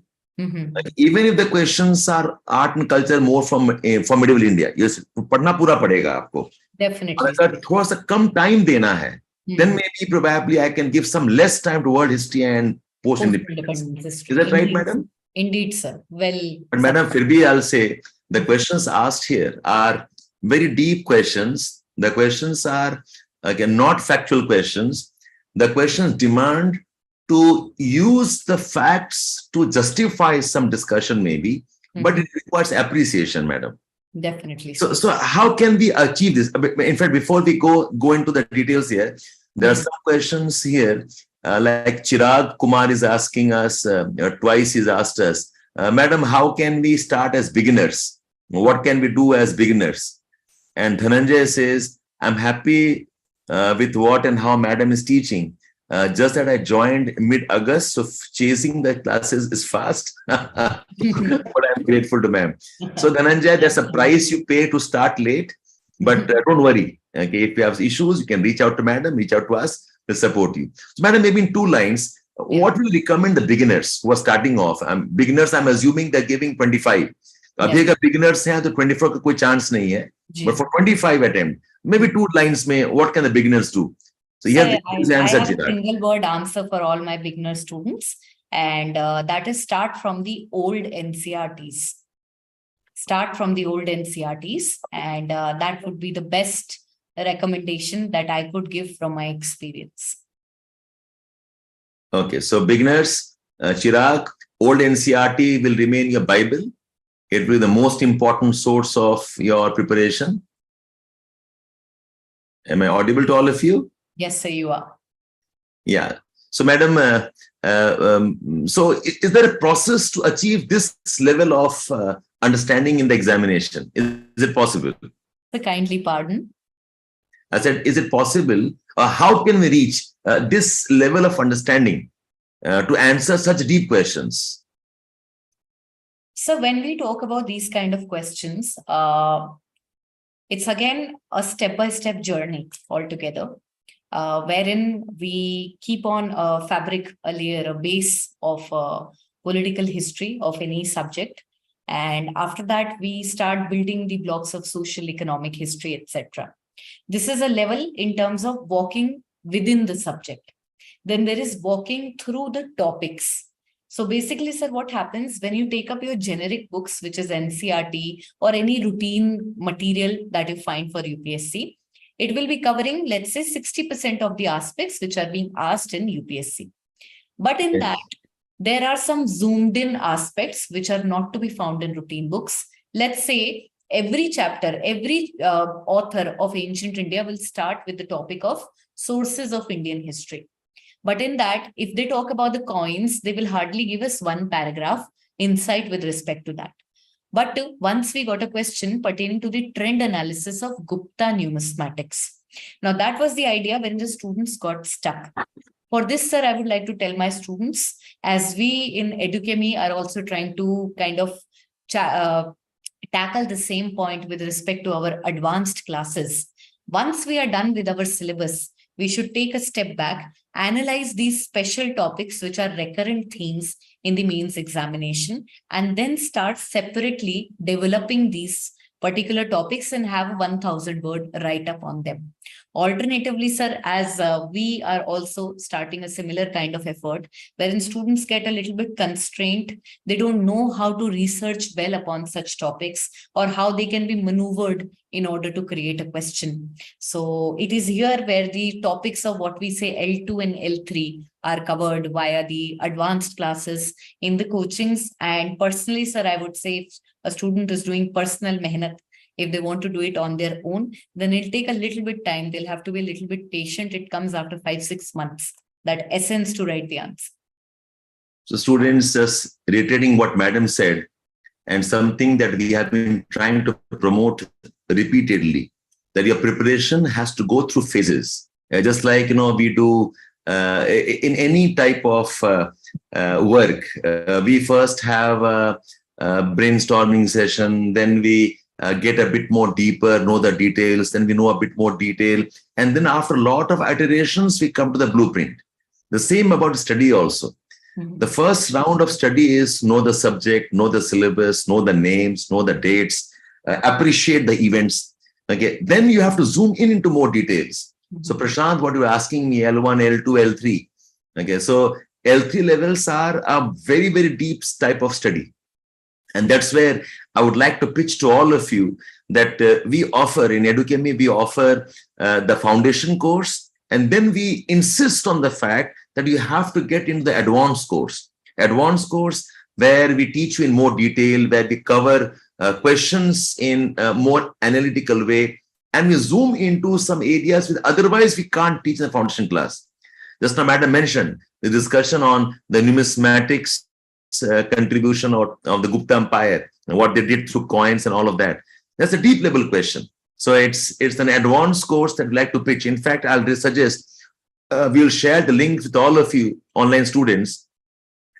Even if the questions are art and culture more from medieval India, yes, पढ़ना पूरा पड़ेगा आपको. Definitely. अगर थोड़ा सा कम time देना है, then maybe probably I can give some less time to world history and post-independence. history. Is that right, Indeed. madam? Indeed, sir. Well, But madam, फिर भी I'll say the questions asked here are very deep questions. The questions are again not factual questions. The questions demand to use the facts to justify some discussion, maybe, but it requires appreciation, madam. Definitely. So how can we achieve this? In fact, before we go into the details here, there are some questions here, like Chirag Kumar is asking us, twice he's asked us, madam, how can we start as beginners? What can we do as beginners? And Dhananjay says, I'm happy with what and how madam is teaching. Just that I joined mid-August, so chasing the classes is fast. But I'm grateful to ma'am. So Dhananjay, there's a price you pay to start late, but don't worry. Okay, if you have issues, you can reach out to madam, reach out to us, we'll support you. So madam, maybe in 2 lines, what will you recommend the beginners who are starting off? Beginners, I'm assuming they're giving 25. अभी अगर beginners हैं तो 24 का कोई chance नहीं है. But for 25 attempt, maybe 2 lines में, what can the beginners do? So here I have a single word answer for all my beginner students, and that is start from the old NCRTs. Start from the old NCRTs, and that would be the best recommendation that I could give from my experience. Okay, so beginners, Chirag, old NCRT will remain your Bible. It will be the most important source of your preparation. Am I audible to all of you? Yes, sir, you are. Yeah. So, madam, so is there a process to achieve this level of understanding in the examination? Is it possible? So kindly pardon. I said, is it possible? How can we reach this level of understanding to answer such deep questions? So when we talk about these kind of questions, it's again a step-by-step journey altogether, wherein we keep on a layer, a base of political history of any subject. And after that, we start building the blocks of social, economic history, etc. This is a level in terms of walking within the subject. Then there is walking through the topics. So basically, sir, what happens when you take up your generic books, which is NCRT or any routine material that you find for UPSC, it will be covering, let's say, 60% of the aspects which are being asked in UPSC. But in that, there are some zoomed in aspects which are not to be found in routine books. Let's say every chapter, every author of ancient India will start with the topic of sources of Indian history. But in that, if they talk about the coins, they will hardly give us 1 paragraph insight with respect to that. But once we got a question pertaining to the trend analysis of Gupta numismatics. Now, that was the idea when the students got stuck. For this, sir, I would like to tell my students, as we in Edukemy are also trying to kind of tackle the same point with respect to our advanced classes. Once we are done with our syllabus, we should take a step back, analyze these special topics which are recurrent themes in the mains examination, and then start separately developing these particular topics and have a 1,000-word write-up on them. Alternatively, sir, as we are also starting a similar kind of effort, wherein students get a little bit constrained, they don't know how to research well upon such topics or how they can be maneuvered in order to create a question. So it is here where the topics of what we say L2 and L3 are covered via the advanced classes in the coachings. And personally, sir, I would say if a student is doing personal mehnat, if they want to do it on their own, then it'll take a little bit time. They'll have to be a little bit patient. It comes after 5-6 months, that essence to write the answer. So students, just reiterating what madam said, and something that we have been trying to promote repeatedly, that your preparation has to go through phases. Just like, we do in any type of work, we first have a brainstorming session, then we get a bit more deeper, know the details, then we know a bit more detail. And then after a lot of iterations, we come to the blueprint. The same about study also. The first round of study is know the subject, know the syllabus, know the names, know the dates, appreciate the events. Okay, then you have to zoom in into more details. So Prashant, what you're asking me, L1, L2, L3. Okay, so L3 levels are a very, very deep type of study. And that's where I would like to pitch to all of you that we offer in Edukemy, we offer the foundation course, and then we insist on the fact that you have to get into the advanced course. Advanced course where we teach you in more detail, where we cover questions in a more analytical way, and we zoom into some areas which otherwise we can't teach in the foundation class. Just now, Madam mentioned the discussion on the numismatics contribution of the Gupta Empire, and what they did through coins and all of that. That's a deep level question. So it's an advanced course that I'd like to pitch. In fact, I'll suggest we'll share the link with all of you online students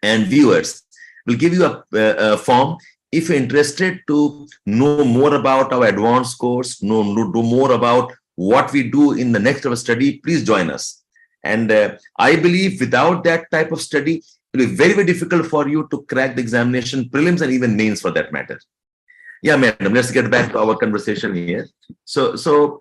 and viewers. We'll give you a form. If you're interested to know more about our advanced course, know more about what we do in the next level study, please join us. And I believe without that type of study, it will be very, very difficult for you to crack the examination, prelims, and even mains for that matter. Yeah, madam, let's get back to our conversation here. So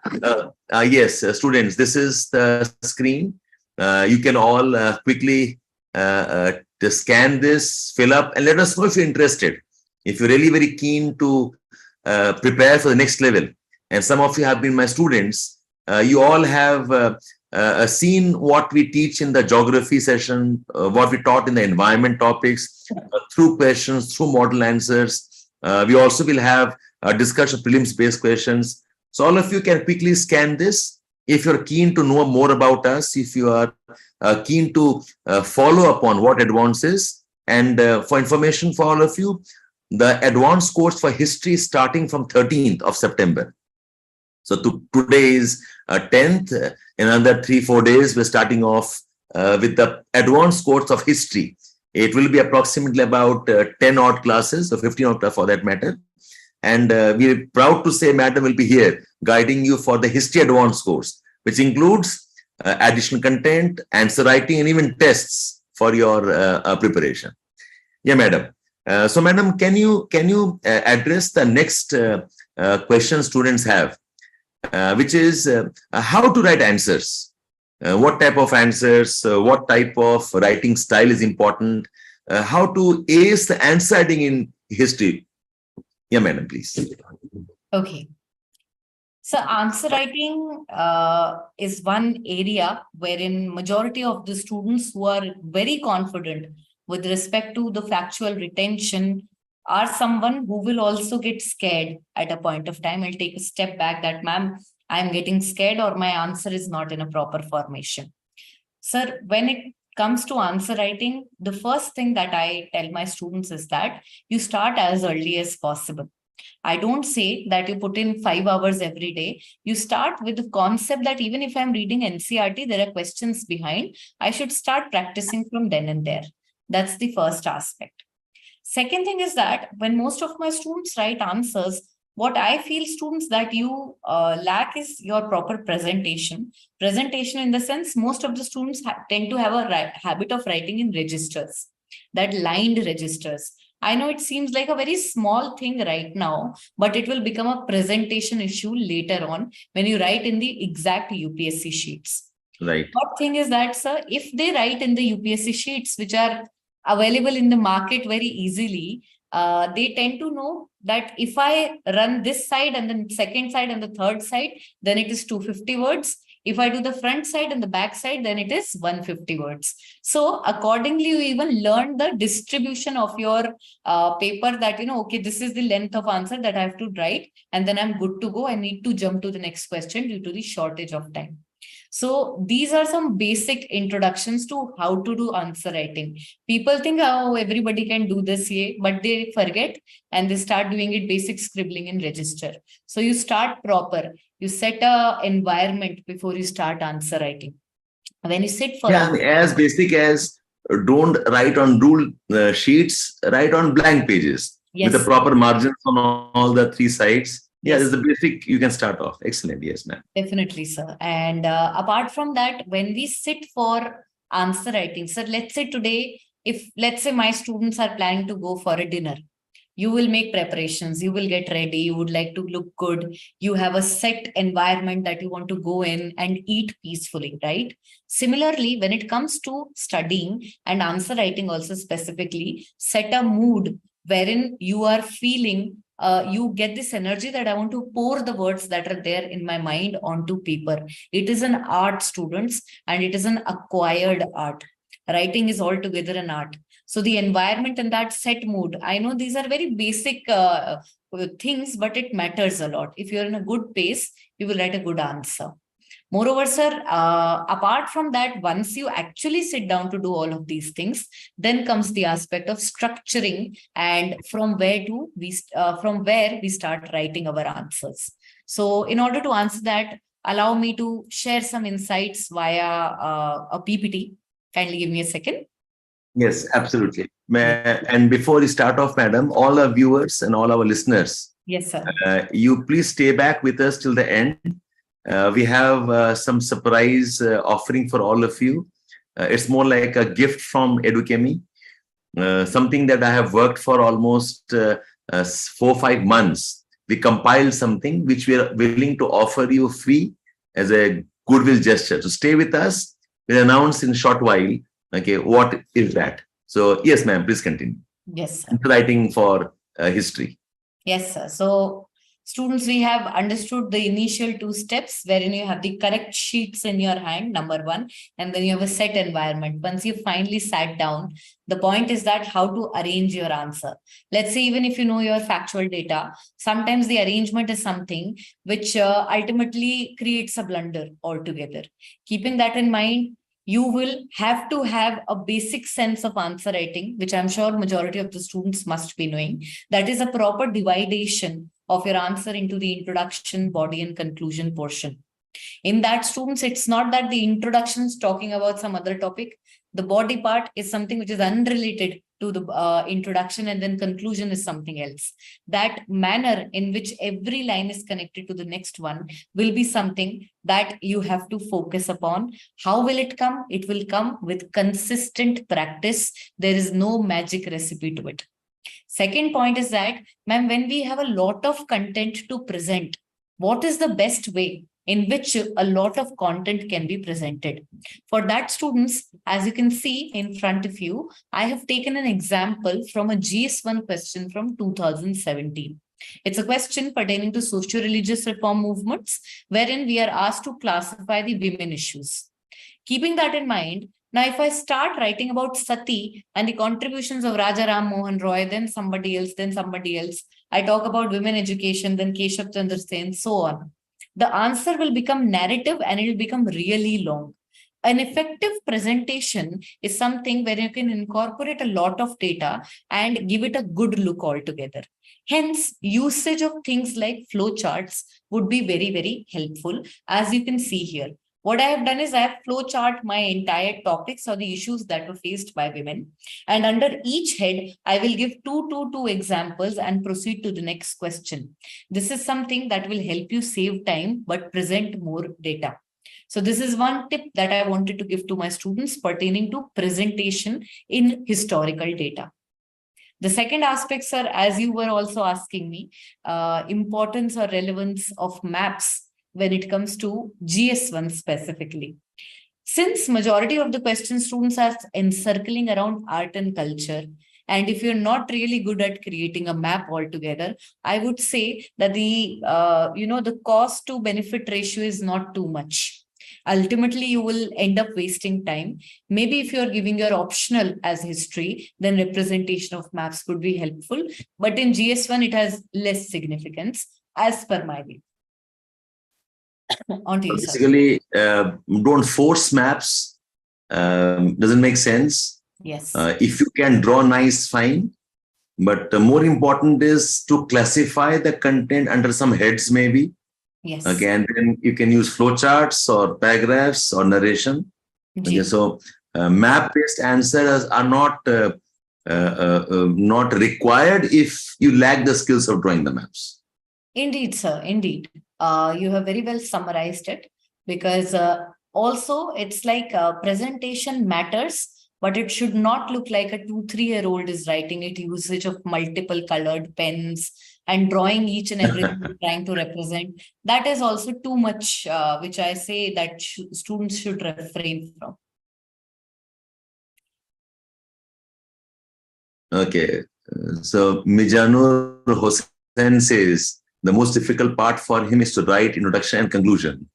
yes, students, this is the screen. You can all quickly scan this, fill up, and let us know if you're interested. If you're really very keen to prepare for the next level, and some of you have been my students, you all have seen what we teach in the geography session, what we taught in the environment topics, through questions, through model answers. We also will have a discussion of prelims-based questions. So all of you can quickly scan this. If you're keen to know more about us, if you are keen to follow upon what advance is, and for information for all of you, the advanced course for history is starting from 13th of September. So today is 10th. In another 3-4 days, we're starting off with the advanced course of history. It will be approximately about 10 odd classes, or 15 odd for that matter. And we're proud to say Madam will be here guiding you for the history advanced course, which includes additional content, answer writing, and even tests for your preparation. Yeah, Madam. So, Madam, can you address the next question students have, which is how to write answers? What type of answers? What type of writing style is important? How to ace the answer writing in history? Yeah, Madam, please. Okay. So answer writing is one area wherein majority of the students who are very confident with respect to the factual retention are someone who will also get scared at a point of time. I'll take a step back that, ma'am, I'm getting scared or my answer is not in a proper formation. Sir, when it comes to answer writing, the first thing that I tell my students is that you start as early as possible. I don't say that you put in 5 hours every day. You start with the concept that even if I'm reading NCERT, there are questions behind. I should start practicing from then and there. That's the first aspect. Second thing is that when most of my students write answers, what I feel, students, that you lack is your proper presentation. Presentation in the sense, most of the students tend to have a habit of writing in registers, that lined registers. I know it seems like a very small thing right now, but it will become a presentation issue later on when you write in the exact UPSC sheets. Right. What thing is that, sir, if they write in the UPSC sheets, which are available in the market very easily, they tend to know that if I run this side and the second side and the third side, then it is 250 words. If I do the front side and the back side, then it is 150 words. So accordingly, you even learn the distribution of your paper that, okay, this is the length of answer that I have to write, and then I'm good to go. I need to jump to the next question due to the shortage of time. So these are some basic introductions to how to do answer writing. People think, oh, everybody can do this here, but they forget and they start doing it basic scribbling in register. So you start proper. You set a environment before you start answer writing. When you sit for Yeah, as basic as don't write on rule sheets, write on blank pages with the yes, proper margins on all the three sides. Yeah, yes, that's the basic you can start off. Excellent. Yes, ma'am. definitely, sir. And apart from that, when we sit for answer writing, sir, let's say today, if let's say my students are planning to go for a dinner, you will make preparations, you will get ready, you would like to look good, you have a set environment that you want to go in and eat peacefully, right? Similarly, when it comes to studying and answer writing, also specifically, set a mood wherein you are feeling. You get this energy that I want to pour the words that are there in my mind onto paper. It is an art, students, and it is an acquired art. Writing is altogether an art. So the environment and that set mood, I know these are very basic things, but it matters a lot. If you're in a good pace, you will write a good answer. Moreover, sir, apart from that, once you actually sit down to do all of these things, then comes the aspect of structuring and from where we start writing our answers. So, in order to answer that, allow me to share some insights via a PPT. Kindly give me a second. Yes, absolutely. Yes, And before you start off, madam, all our viewers and all our listeners, yes, sir. you please stay back with us till the end. We have some surprise offering for all of you. It's more like a gift from Edukemy, something that I have worked for almost 4 or 5 months. We compiled something which we are willing to offer you free as a goodwill gesture. So stay with us. We'll announce in a short while. Okay, what is that? So yes, ma'am, please continue. Yes, sir. Writing for history. Yes, sir. So, students, we have understood the initial two steps wherein you have the correct sheets in your hand, number one, and then you have a set environment. Once you finally sat down, the point is that how to arrange your answer. Let's say, even if you know your factual data, sometimes the arrangement is something which ultimately creates a blunder altogether. Keeping that in mind, you will have to have a basic sense of answer writing, which I'm sure majority of the students must be knowing. That is a proper dividation of your answer into the introduction, body, and conclusion portion. In that, students, it's not that the introduction is talking about some other topic. The body part is something which is unrelated to the introduction, and then conclusion is something else. That manner in which every line is connected to the next one will be something that you have to focus upon. How will it come? It will come with consistent practice. There is no magic recipe to it. Second point is that, ma'am, when we have a lot of content to present, what is the best way in which a lot of content can be presented? For that, students, as you can see in front of you, I have taken an example from a GS1 question from 2017. It's a question pertaining to socio-religious reform movements, wherein we are asked to classify the women issues. Keeping that in mind, now if I start writing about Sati and the contributions of Raja Ram Mohan Roy, then somebody else, I talk about women education, then Keshav Chandra Sen, so on. The answer will become narrative and it will become really long. An effective presentation is something where you can incorporate a lot of data and give it a good look altogether. Hence, usage of things like flowcharts would be very, very helpful, as you can see here. What I have done is I have flowchart my entire topics or the issues that were faced by women. And under each head, I will give two examples and proceed to the next question. This is something that will help you save time, but present more data. So this is one tip that I wanted to give to my students pertaining to presentation in historical data. The second aspect, sir, as you were also asking me, importance or relevance of maps when it comes to GS1 specifically. Since majority of the question students are encircling around art and culture, and if you're not really good at creating a map altogether, I would say that the cost to benefit ratio is not too much. Ultimately, you will end up wasting time. Maybe if you're giving your optional as history, then representation of maps could be helpful. But in GS1, it has less significance as per my view. On to you, sir. Basically, don't force maps. Doesn't make sense. Yes. If you can draw nice, fine. But more important is to classify the content under some heads, maybe. Yes. Again, then you can use flowcharts or paragraphs or narration. Okay, Ji. so map-based answers are not required if you lack the skills of drawing the maps. Indeed, sir. Indeed. You have very well summarized it, because also it's like presentation matters, but it should not look like a 2, 3 year old is writing it, usage of multiple colored pens and drawing each and everything trying to represent. That is also too much, which I say that students should refrain from. Okay, so Mijanur Hossain says the most difficult part for him is to write introduction and conclusion.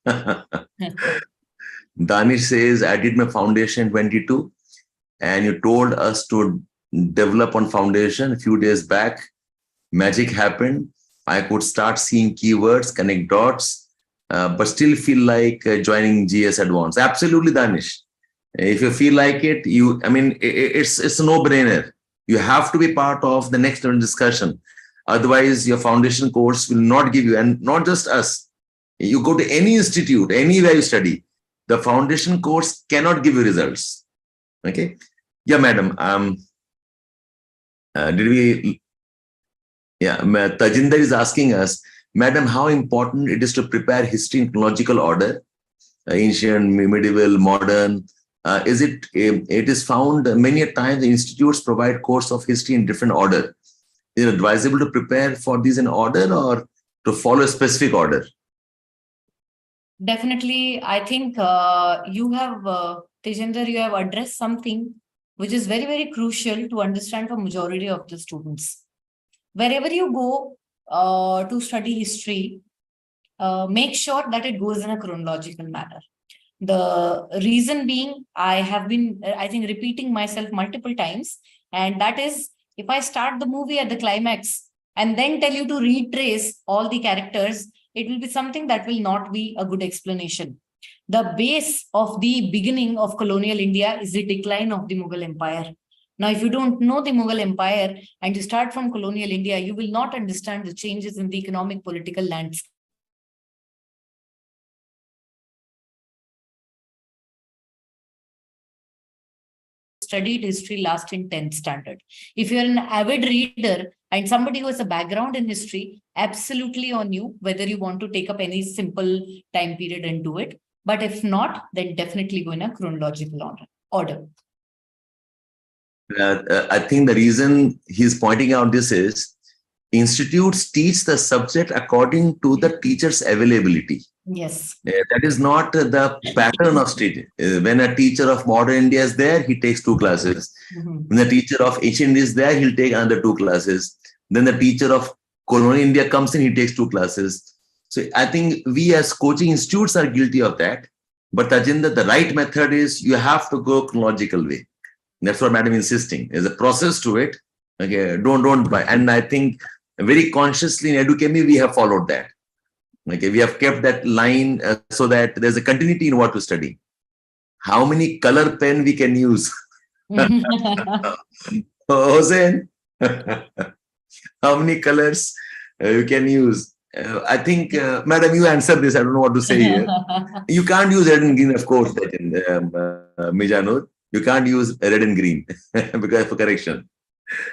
Danish says, I did my foundation 22 and you told us to develop on foundation a few days back. Magic happened. I could start seeing keywords, connect dots, but still feel like joining GS Advanced. Absolutely, Danish. If you feel like it, it's a no-brainer. You have to be part of the next discussion. Otherwise, your foundation course will not give you, and not just us. You go to any institute, anywhere you study, the foundation course cannot give you results. Okay. Yeah, madam. Tajinder is asking us, madam, how important it is to prepare history in chronological order, ancient, medieval, modern. It is found many times institutes provide course of history in different order. Is it advisable to prepare for these in order or to follow a specific order? Definitely, I think Tejinder, you have addressed something which is very, very crucial to understand for majority of the students. Wherever you go to study history, make sure that it goes in a chronological manner. The reason being, I have been, I think, repeating myself multiple times, and that is, if I start the movie at the climax and then tell you to retrace all the characters, it will be something that will not be a good explanation. The base of the beginning of colonial India is the decline of the Mughal Empire. Now, if you don't know the Mughal Empire and you start from colonial India, you will not understand the changes in the economic political landscape. Studied history last in 10th standard. If you're an avid reader and somebody who has a background in history, absolutely on you, whether you want to take up any simple time period and do it. But if not, then definitely go in a chronological order. I think the reason he's pointing out this is institutes teach the subject according to the teacher's availability. Yes. That is not the pattern of study. When a teacher of modern India is there, he takes 2 classes. When the teacher of ancient India is there, he'll take another 2 classes. Then the teacher of colonial India comes in, he takes 2 classes. So I think we as coaching institutes are guilty of that. But Tajinder, the right method is you have to go chronological way. That's what madam insisting. There's a process to it. Okay, don't buy. And I think very consciously in Edukemy, we have followed that. Okay, we have kept that line so that there's a continuity in what to study. How many color pen we can use? Hossein, how many colors you can use? I think, madam, you answer this. I don't know what to say here. You can't use red and green, of course, Mijanur. You can't use red and green because for correction.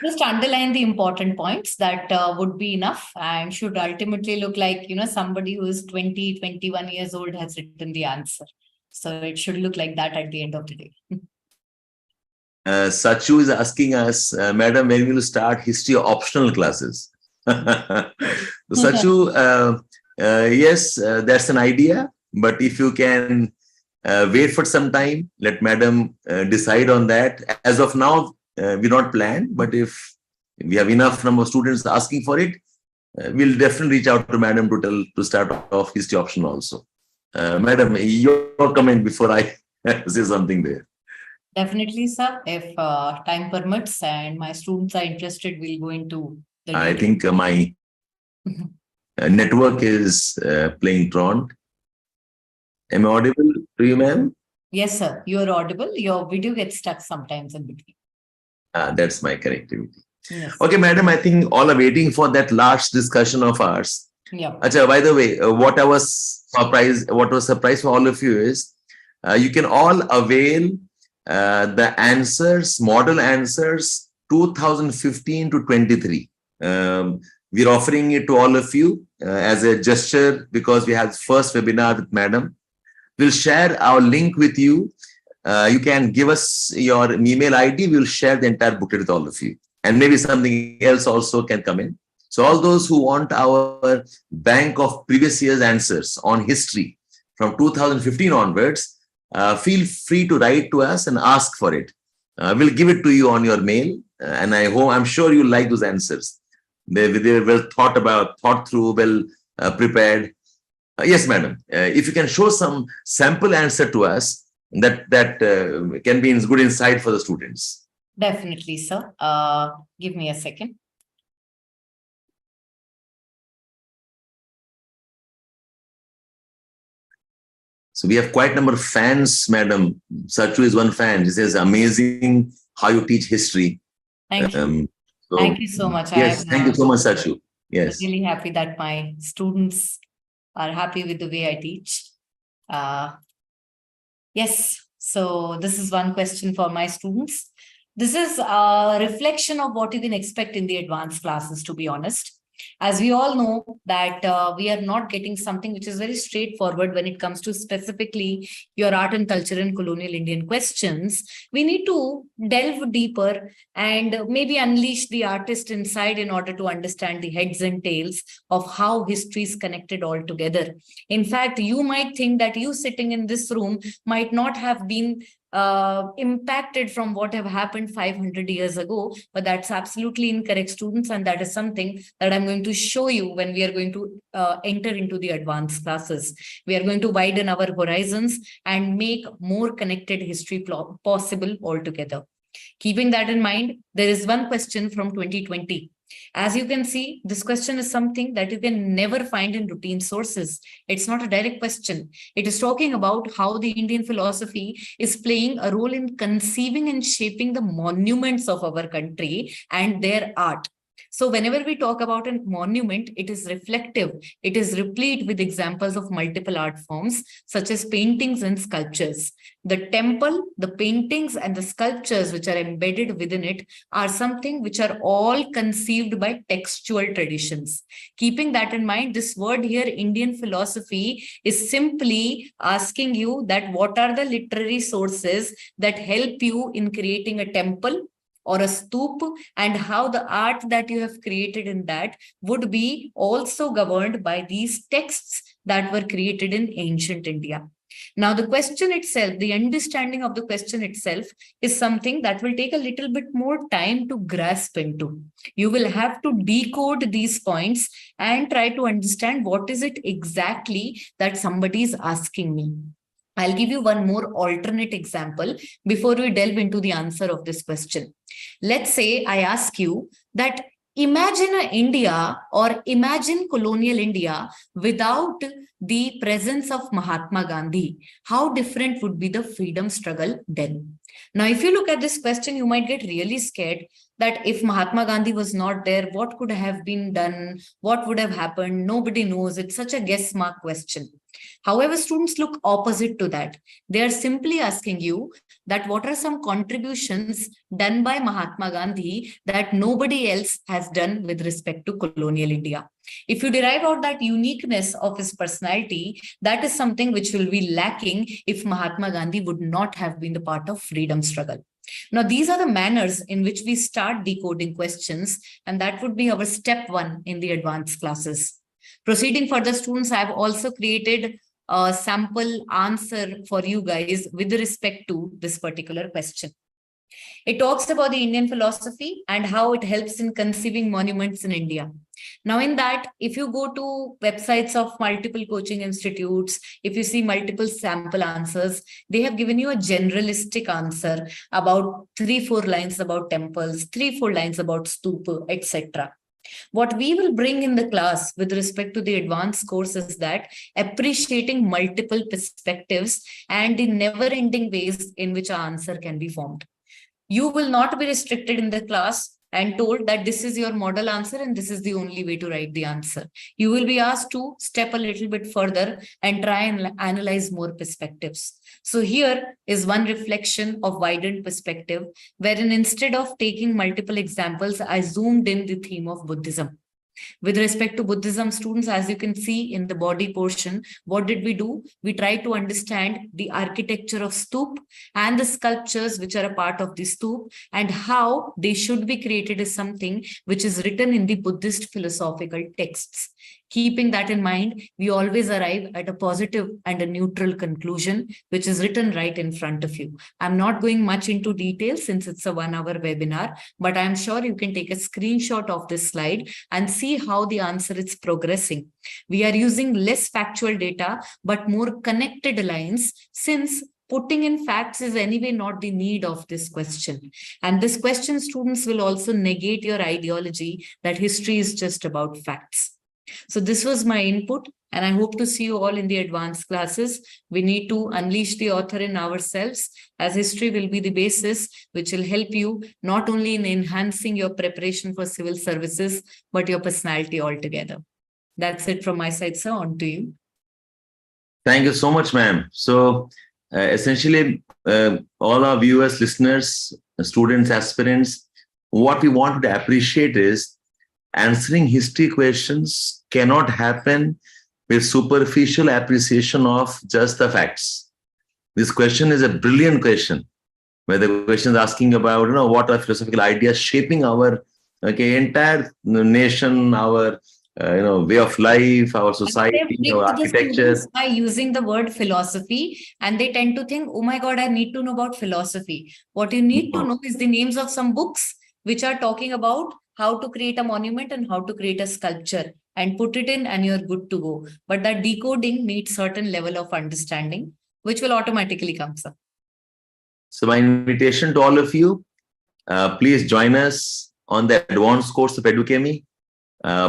Just underline the important points that would be enough and should ultimately look like, somebody who is 20, 21 years old has written the answer. So it should look like that at the end of the day. Sachu is asking us, madam, when will you start history optional classes? Sachu, yes, that's an idea. But if you can wait for some time, let madam decide on that. As of now, we not planned, but if we have enough number of students asking for it, we'll definitely reach out to madam to start off history option also. Madam, your comment before I say something there. Definitely, sir. If time permits and my students are interested, we'll go into the I think my network is playing Tron. Am I audible to you, ma'am? Yes, sir. You are audible. Your video gets stuck sometimes in between. That's my connectivity. Yes. Okay, madam, I think all are waiting for that last discussion of ours. Yeah. Achha, by the way, what was surprised for all of you is You can all avail the answers, model answers 2015 to 23. We're offering it to all of you as a gesture because we have first webinar with Madam. We'll share our link with you. You can give us your email ID. We'll share the entire booklet with all of you. And maybe something else also can come in. So all those who want our bank of previous year's answers on history from 2015 onwards, feel free to write to us and ask for it. We'll give it to you on your mail. And I'm sure you like those answers. They well thought through, well prepared. Yes, madam. If you can show some sample answer to us, that can be good insight for the students. Definitely, sir. Give me a second. So we have quite a number of fans, madam. Sachu is one fan. He says, amazing how you teach history. Thank you. So, thank you so much. Yes, thank you so much, Sachu. Yes. Really happy that my students are happy with the way I teach. Yes, so this is one question for my students. This is a reflection of what you can expect in the advanced classes, to be honest. As we all know that we are not getting something which is very straightforward when it comes to specifically your art and culture and colonial Indian questions. We need to delve deeper and maybe unleash the artist inside in order to understand the heads and tails of how history is connected all together. In fact, you might think that you sitting in this room might not have been impacted from what have happened 500 years ago, but that's absolutely incorrect, students, and that is something that I'm going to show you when we are going to enter into the advanced classes. We are going to widen our horizons and make more connected history possible altogether. Keeping that in mind, there is one question from 2020. As you can see, this question is something that you can never find in routine sources. It's not a direct question. It is talking about how the Indian philosophy is playing a role in conceiving and shaping the monuments of our country and their art. So whenever we talk about a monument, it is reflective. It is replete with examples of multiple art forms, such as paintings and sculptures. The temple, the paintings, and the sculptures which are embedded within it are something which are all conceived by textual traditions. Keeping that in mind, this word here, Indian philosophy, is simply asking you that what are the literary sources that help you in creating a temple or a stoop, and how the art that you have created in that would be also governed by these texts that were created in ancient India. Now, the question itself, the understanding of the question itself is something that will take a little bit more time to grasp into. You will have to decode these points and try to understand what is it exactly that somebody is asking me. I'll give you one more alternate example before we delve into the answer of this question. Let's say I ask you that imagine an India or imagine colonial India without the presence of Mahatma Gandhi. How different would be the freedom struggle then? Now, if you look at this question, you might get really scared that if Mahatma Gandhi was not there, what could have been done? What would have happened? Nobody knows. It's such a guess mark question. However, students look opposite to that. They are simply asking you that what are some contributions done by Mahatma Gandhi that nobody else has done with respect to colonial India. If you derive out that uniqueness of his personality, that is something which will be lacking if Mahatma Gandhi would not have been the part of freedom struggle. Now, these are the manners in which we start decoding questions, and that would be our step one in the advanced classes. Proceeding further, students, I have also created a sample answer for you guys with respect to this particular question. It talks about the Indian philosophy and how it helps in conceiving monuments in India. Now, in that, if you go to websites of multiple coaching institutes, if you see multiple sample answers, they have given you a generalistic answer about 3-4 lines about temples, 3-4 lines about stupa, etc. What we will bring in the class with respect to the advanced course is that appreciating multiple perspectives and the never-ending ways in which our answer can be formed. You will not be restricted in the class and told that this is your model answer and this is the only way to write the answer. You will be asked to step a little bit further and try and analyze more perspectives. So here is one reflection of widened perspective, wherein instead of taking multiple examples, I zoomed in the theme of Buddhism. With respect to Buddhism, students, as you can see in the body portion, what did we do? We tried to understand the architecture of stup and the sculptures which are a part of the stup and how they should be created as something which is written in the Buddhist philosophical texts. Keeping that in mind, we always arrive at a positive and a neutral conclusion, which is written right in front of you. I'm not going much into detail since it's a 1-hour webinar, but I'm sure you can take a screenshot of this slide and see how the answer is progressing. We are using less factual data, but more connected lines, since putting in facts is anyway not the need of this question. And this question, students, will also negate your ideology that history is just about facts. So this was my input, and I hope to see you all in the advanced classes. We need to unleash the author in ourselves, as history will be the basis which will help you not only in enhancing your preparation for civil services, but your personality altogether. That's it from my side, sir. On to you. Thank you so much, ma'am. So essentially, all our viewers, listeners, students, aspirants, what we want to appreciate is answering history questions cannot happen with superficial appreciation of just the facts. This question is a brilliant question, where the question is asking about, what are philosophical ideas shaping our entire nation, our way of life, our society, our architecture. By using the word philosophy, and they tend to think, oh my God, I need to know about philosophy. What you need to know is the names of some books which are talking about how to create a monument and how to create a sculpture, and put it in and you're good to go. But that decoding needs certain level of understanding, which will automatically come, sir. So my invitation to all of you, please join us on the advanced course of Edukemy.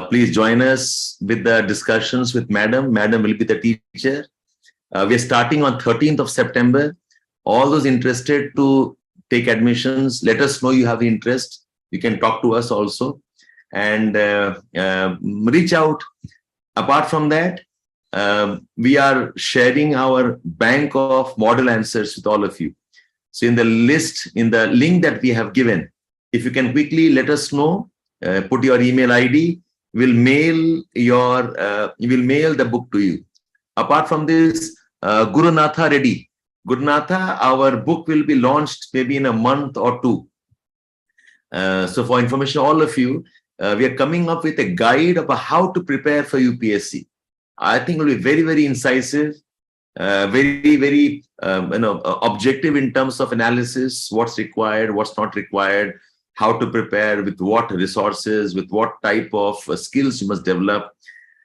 Please join us with the discussions with Madam. Madam will be the teacher. We're starting on 13th of September. All those interested to take admissions, let us know you have the interest. You can talk to us also and reach out. Apart from that, we are sharing our bank of model answers with all of you. So in the list, in the link that we have given, if you can quickly let us know, put your email ID, we'll mail the book to you. Apart from this, Gurunatha ready. Gurunatha, our book will be launched maybe in a month or two. So for information, all of you, we are coming up with a guide about how to prepare for UPSC. I think it will be very, very incisive, very, very objective in terms of analysis, what's required, what's not required, how to prepare, with what resources, with what type of skills you must develop.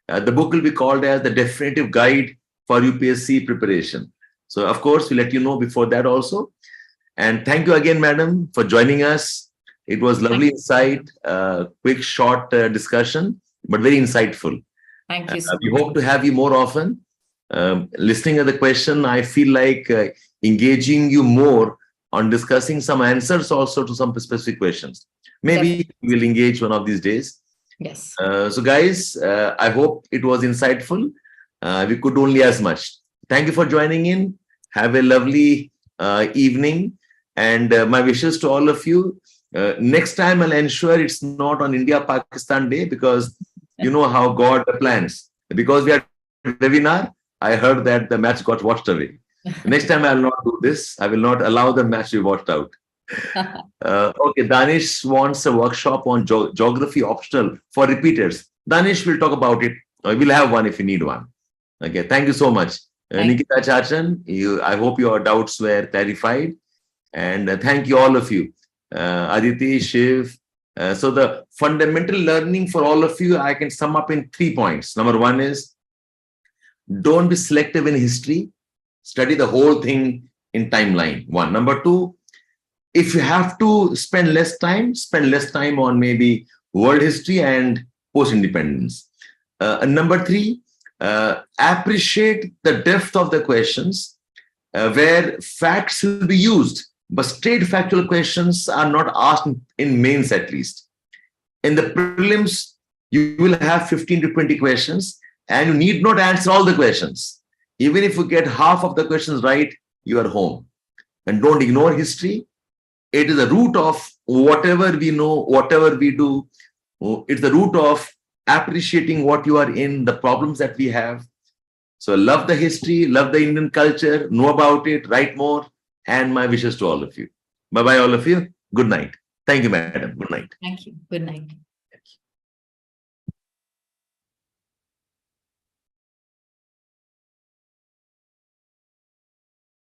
The book will be called as the definitive guide for UPSC preparation. So of course, we'll let you know before that also. And thank you again, madam, for joining us. It was lovely insight, quick, short discussion, but very insightful. Thank you. We hope to have you more often. Listening to the question, I feel like engaging you more on discussing some answers also to some specific questions. Maybe we'll engage one of these days. Yes. So guys, I hope it was insightful. We could only as much. Thank you for joining in. Have a lovely evening. And my wishes to all of you. Next time, I'll ensure it's not on India-Pakistan Day, because you know how God plans. Because we are webinar, I heard that the match got watched away. Next time, I will not do this. I will not allow the match to be watched out. Okay, Danish wants a workshop on geography optional for repeaters. Danish will talk about it. We'll have one if you need one. Okay, thank you so much. Nikita Chachan, I hope your doubts were clarified. And thank you, all of you. Aditi, Shiv. So the fundamental learning for all of you, I can sum up in 3 points. Number 1 is, don't be selective in history. Study the whole thing in timeline. 1. Number 2, if you have to spend less time on maybe world history and post-independence. Number 3, appreciate the depth of the questions, where facts will be used, but straight factual questions are not asked in mains at least. In the prelims, you will have 15 to 20 questions, and you need not answer all the questions. Even if you get half of the questions right, you are home. And don't ignore history. It is the root of whatever we know, whatever we do. It's the root of appreciating what you are in, the problems that we have. So love the history, love the Indian culture, know about it, write more, and my wishes to all of you. Bye-bye, all of you. Good night. Thank you, madam. Good night. Thank you. Good night.